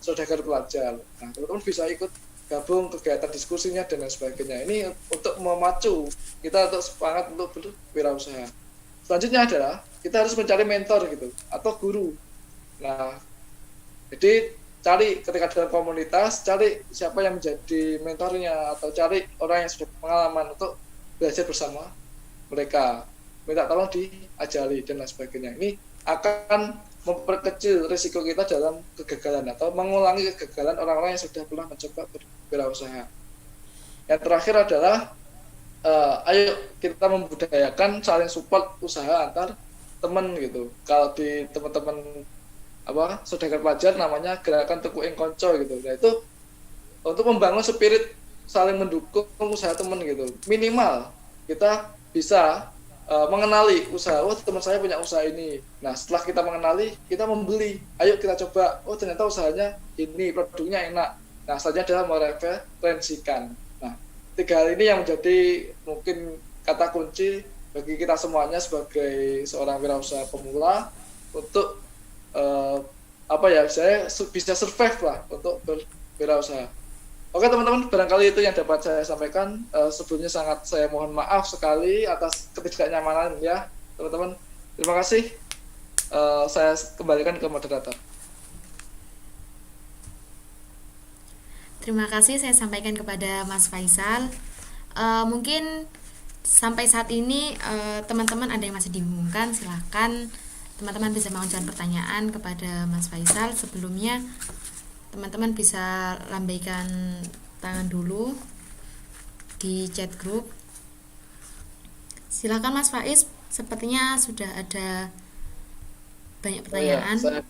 Speaker 6: Saudagar Pelajar. Nah, teman-teman bisa ikut gabung kegiatan diskusinya dan lain sebagainya. Ini untuk memacu kita untuk semangat untuk berwirausaha. Selanjutnya adalah kita harus mencari mentor gitu atau guru. Nah, jadi cari ketika dalam komunitas, cari siapa yang menjadi mentornya atau cari orang yang sudah pengalaman untuk belajar bersama mereka, minta tolong diajari dan lain sebagainya. Ini akan memperkecil risiko kita dalam kegagalan atau mengulangi kegagalan orang-orang yang sudah pernah mencoba berwirausaha. Yang terakhir adalah ayo kita membudayakan saling support usaha antar teman gitu. Kalau di teman-teman Saudagar Pelajar namanya Gerakan Teku Ing Konco gitu. Nah, itu untuk membangun spirit saling mendukung usaha teman gitu. Minimal kita bisa mengenali usaha, teman saya punya usaha ini. Nah, setelah kita mengenali, kita membeli. Ayo kita coba, ternyata usahanya ini, produknya enak. Nah, selanjutnya adalah mereferensikan. Nah, 3 hal ini yang menjadi mungkin kata kunci bagi kita semuanya sebagai seorang wirausaha pemula untuk saya bisa survive lah untuk berwirausaha. Oke teman-teman, barangkali itu yang dapat saya sampaikan. Sebelumnya sangat saya mohon maaf sekali atas ketidaknyamanan ya teman-teman. Terima kasih. Saya kembalikan ke moderator.
Speaker 5: Terima kasih saya sampaikan kepada Mas Faisal. Mungkin sampai saat ini teman-teman ada yang masih dibingungkan, silakan teman-teman bisa mengajukan pertanyaan kepada Mas Faisal. Sebelumnya teman-teman bisa lambaikan tangan dulu. di chat group. Silakan Mas Faiz, sepertinya sudah ada banyak pertanyaan.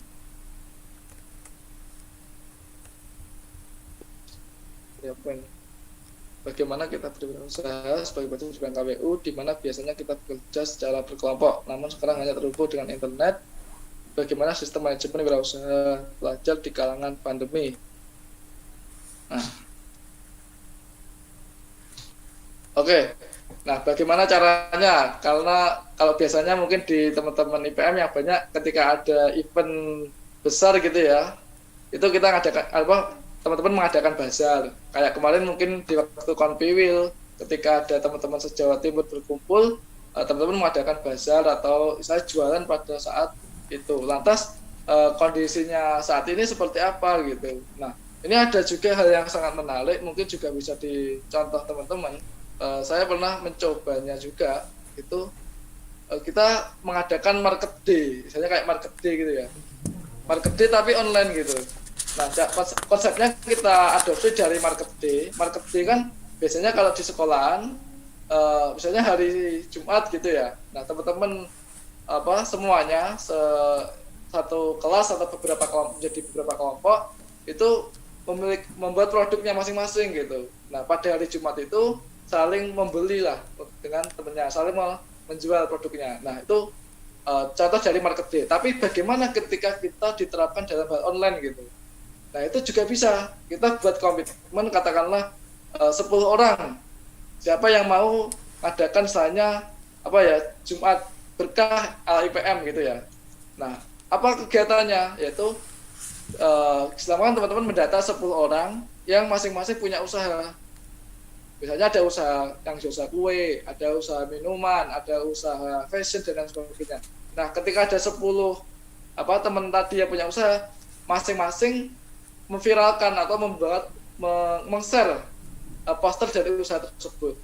Speaker 6: Bagaimana kita berwirausaha sebagai petugas KWU di mana biasanya kita bekerja secara berkelompok, namun sekarang hanya terhubung dengan internet. Bagaimana sistem manajemen wirausaha pelajar di kalangan pandemi? Nah, oke. Nah, bagaimana caranya? Karena kalau biasanya mungkin di teman-teman IPM yang banyak ketika ada event besar gitu ya, itu kita ngadakan teman-teman mengadakan bazar. Kayak kemarin mungkin di waktu Konpiwil, ketika ada teman-teman se-Jawa Timur berkumpul, teman-teman mengadakan bazar atau misalnya jualan pada saat itu. Lantas kondisinya saat ini seperti apa gitu. Nah, ini ada juga hal yang sangat menarik, mungkin juga bisa dicontoh teman-teman. Saya pernah mencobanya juga, itu kita mengadakan market day, misalnya kayak market day gitu ya. Market day tapi online gitu. Nah, konsepnya kita adopsi dari market day. Market day kan biasanya kalau di sekolahan, misalnya hari Jumat gitu ya. Nah, teman-teman semuanya satu kelas atau beberapa kelompok, menjadi beberapa kelompok itu membuat produknya masing-masing gitu. Nah, pada hari Jumat itu saling membeli lah dengan temannya, saling menjual produknya. Nah, itu contoh dari market day. Tapi bagaimana ketika kita diterapkan dalam hal online gitu? Nah, itu juga bisa. Kita buat komitmen, katakanlah 10 orang. Siapa yang mau adakan misalnya Jumat berkah ala IPM gitu ya. Nah, apa kegiatannya? Yaitu selama teman-teman mendata 10 orang yang masing-masing punya usaha. Misalnya ada usaha yang jual kue, ada usaha minuman, ada usaha fashion dan lain sebagainya. Nah, ketika ada 10 teman tadi yang punya usaha, masing-masing memviralkan atau meng-share poster dari usaha tersebut.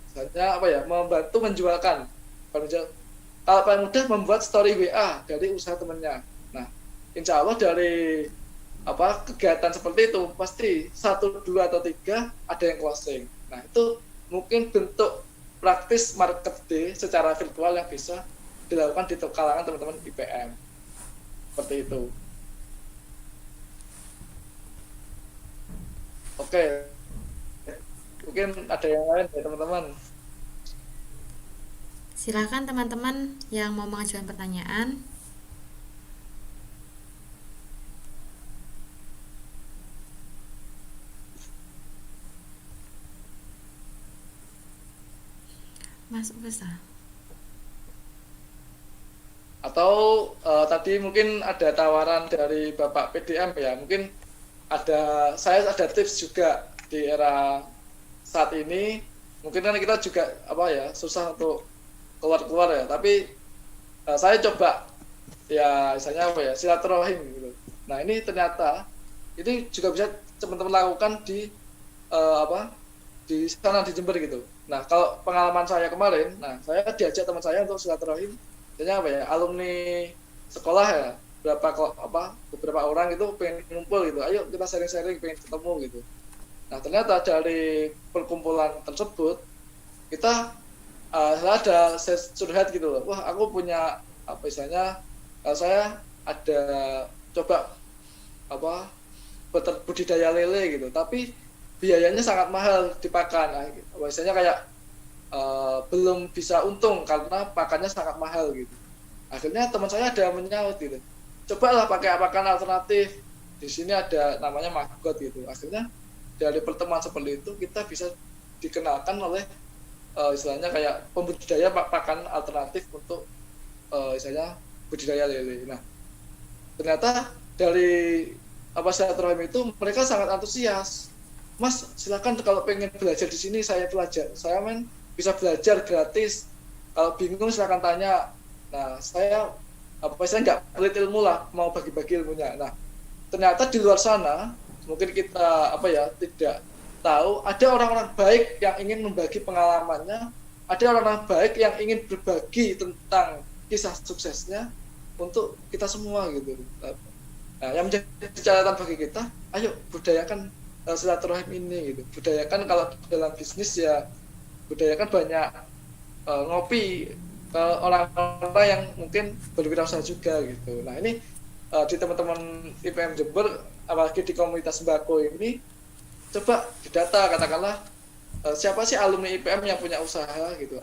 Speaker 6: Misalnya membantu menjualkan. Kalau paling mudah membuat story WA dari usaha temannya. Nah, insya Allah dari kegiatan seperti itu pasti 1, 2 atau 3 ada yang closing. Nah, itu mungkin bentuk praktis market day secara virtual yang bisa dilakukan di kalangan teman-teman IPM. Seperti itu. Oke. Mungkin ada yang lain ya teman-teman.
Speaker 5: Silakan teman-teman yang mau mengajukan pertanyaan. Mas Uwesa.
Speaker 6: Atau tadi mungkin ada tawaran dari Bapak PDM ya, mungkin saya ada tips juga di era saat ini. Mungkin kan kita juga susah untuk keluar ya, tapi saya coba ya misalnya silaturahim gitu. Nah, ini ternyata ini juga bisa teman-teman lakukan di di sana di Jember gitu. Nah, kalau pengalaman saya kemarin, saya diajak teman saya untuk silaturahim, misalnya alumni sekolah ya, beberapa orang itu pengen ngumpul gitu, ayo kita sharing-sharing, pengen ketemu gitu. Nah, ternyata dari perkumpulan tersebut kita ada curhat gitu loh, wah aku punya saya ada coba budidaya lele gitu, tapi biayanya sangat mahal di pakan. Nah, biasanya kayak belum bisa untung karena pakannya sangat mahal gitu. Akhirnya teman saya ada menyaut gitu, cobalah pakai pakan alternatif, di sini ada namanya maggot gitu. Akhirnya dari pertemuan seperti itu kita bisa dikenalkan oleh istilahnya kayak pembudidaya pakan alternatif untuk istilahnya budidaya lele. Nah, ternyata dari silaturahim itu mereka sangat antusias. Mas, silakan kalau pengen belajar di sini saya bisa belajar gratis. Kalau bingung silakan tanya. Nah, saya nggak pelit ilmu lah, mau bagi-bagi ilmunya. Nah, ternyata di luar sana mungkin kita tidak tahu, ada orang-orang baik yang ingin membagi pengalamannya, ada orang-orang baik yang ingin berbagi tentang kisah suksesnya untuk kita semua gitu. Nah, yang menjadi catatan bagi kita, ayo budayakan silaturahim ini gitu. Budayakan kalau dalam bisnis ya budayakan banyak ngopi ke orang-orang yang mungkin berwirausaha juga gitu. Nah ini di teman-teman IPM Jember, apalagi di komunitas sembako ini, coba didata katakanlah siapa sih alumni IPM yang punya usaha gitu,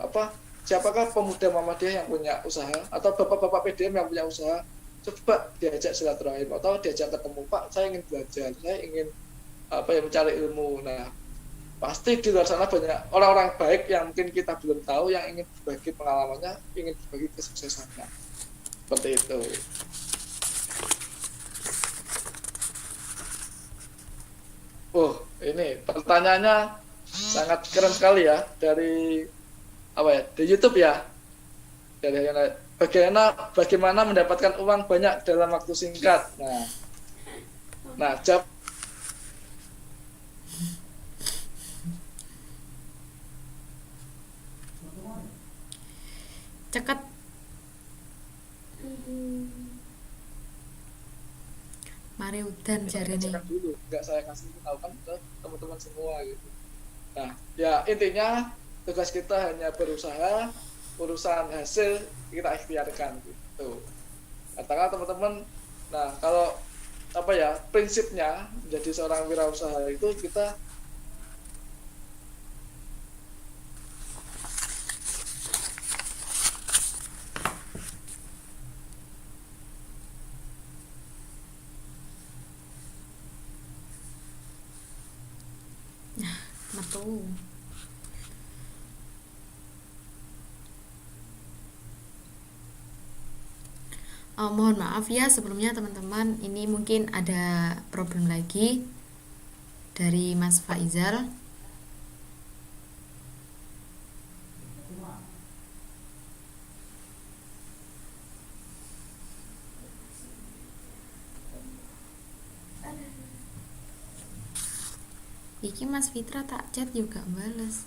Speaker 6: siapakah pemuda Muhammadiyah yang punya usaha atau bapak-bapak PDM yang punya usaha, coba diajak silaturahim atau diajak ketemu, Pak saya ingin belajar, saya ingin mencari ilmu. Nah pasti di luar sana banyak orang-orang baik yang mungkin kita belum tahu yang ingin berbagi pengalamannya, ingin berbagi kesuksesannya, seperti itu. Ini pertanyaannya sangat keren sekali ya dari di YouTube ya, dari bagaimana mendapatkan uang banyak dalam waktu singkat. Nah jawab.
Speaker 5: Ceket. Mari udan jari nih.
Speaker 6: Dulu nggak saya kasih tahu kan ke teman-teman semua gitu. Nah ya intinya tugas kita hanya berusaha, urusan hasil kita ikhtiarkan gitu. Katakan teman-teman, nah kalau prinsipnya menjadi seorang wirausaha itu kita
Speaker 5: metu. Mohon maaf ya sebelumnya teman-teman, ini mungkin ada problem lagi dari Mas Faizal. Iki Mas Fitra tak chat juga balas.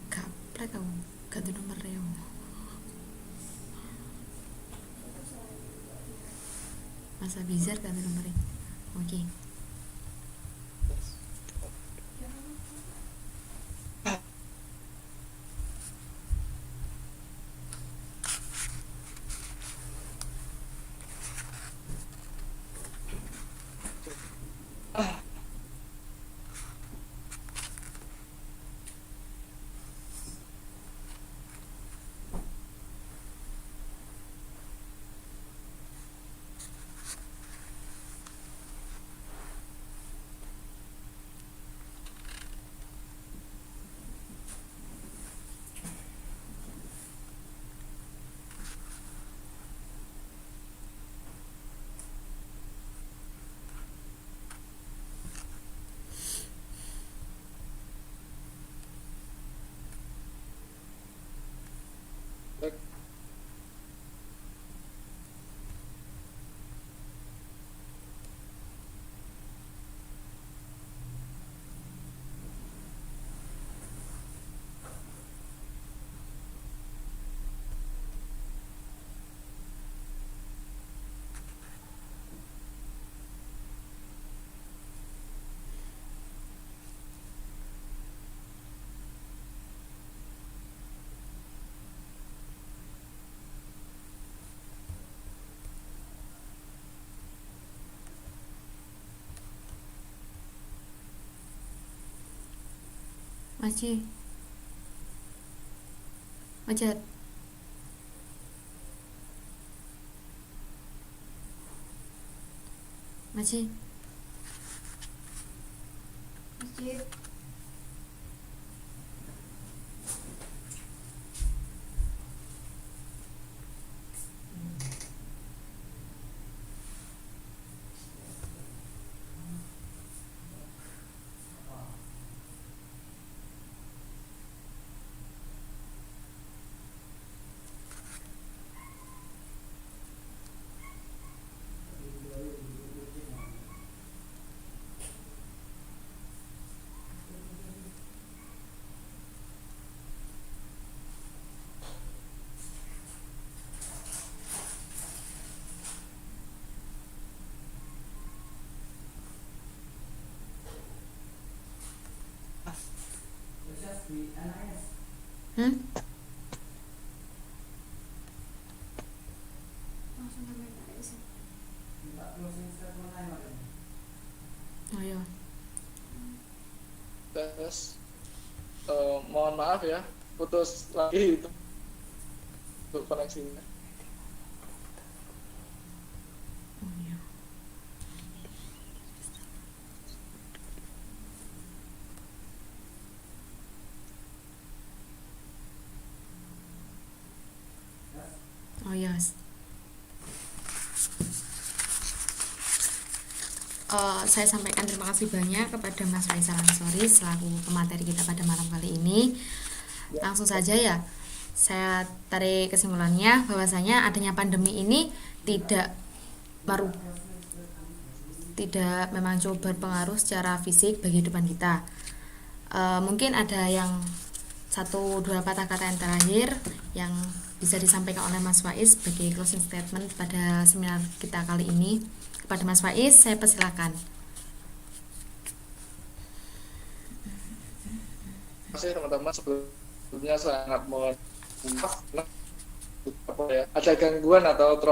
Speaker 5: Kaplek kamu, gak ada nomornya. Mas Abizar gak ada nomornya. Oke. Masih macet. Masih Hmm?
Speaker 1: Langsung komentar aja sih.
Speaker 5: Oh ya.
Speaker 6: Terus mohon maaf ya, putus lagi itu untuk koneksinya.
Speaker 5: Oh ya. Oh ya. Saya sampaikan terima kasih banyak kepada Mas Faisal Ansori selaku pemateri kita pada malam kali ini. Langsung saja ya, saya tarik kesimpulannya bahwasanya adanya pandemi ini tidak memang cukup berpengaruh secara fisik bagi kehidupan kita. Mungkin ada yang 1-2 patah kata yang terakhir yang bisa disampaikan oleh Mas Faiz sebagai closing statement pada seminar kita kali ini. Kepada Mas Faiz, saya persilakan.
Speaker 6: Terima kasih teman-teman, sebelumnya sangat mohon maaf ada gangguan atau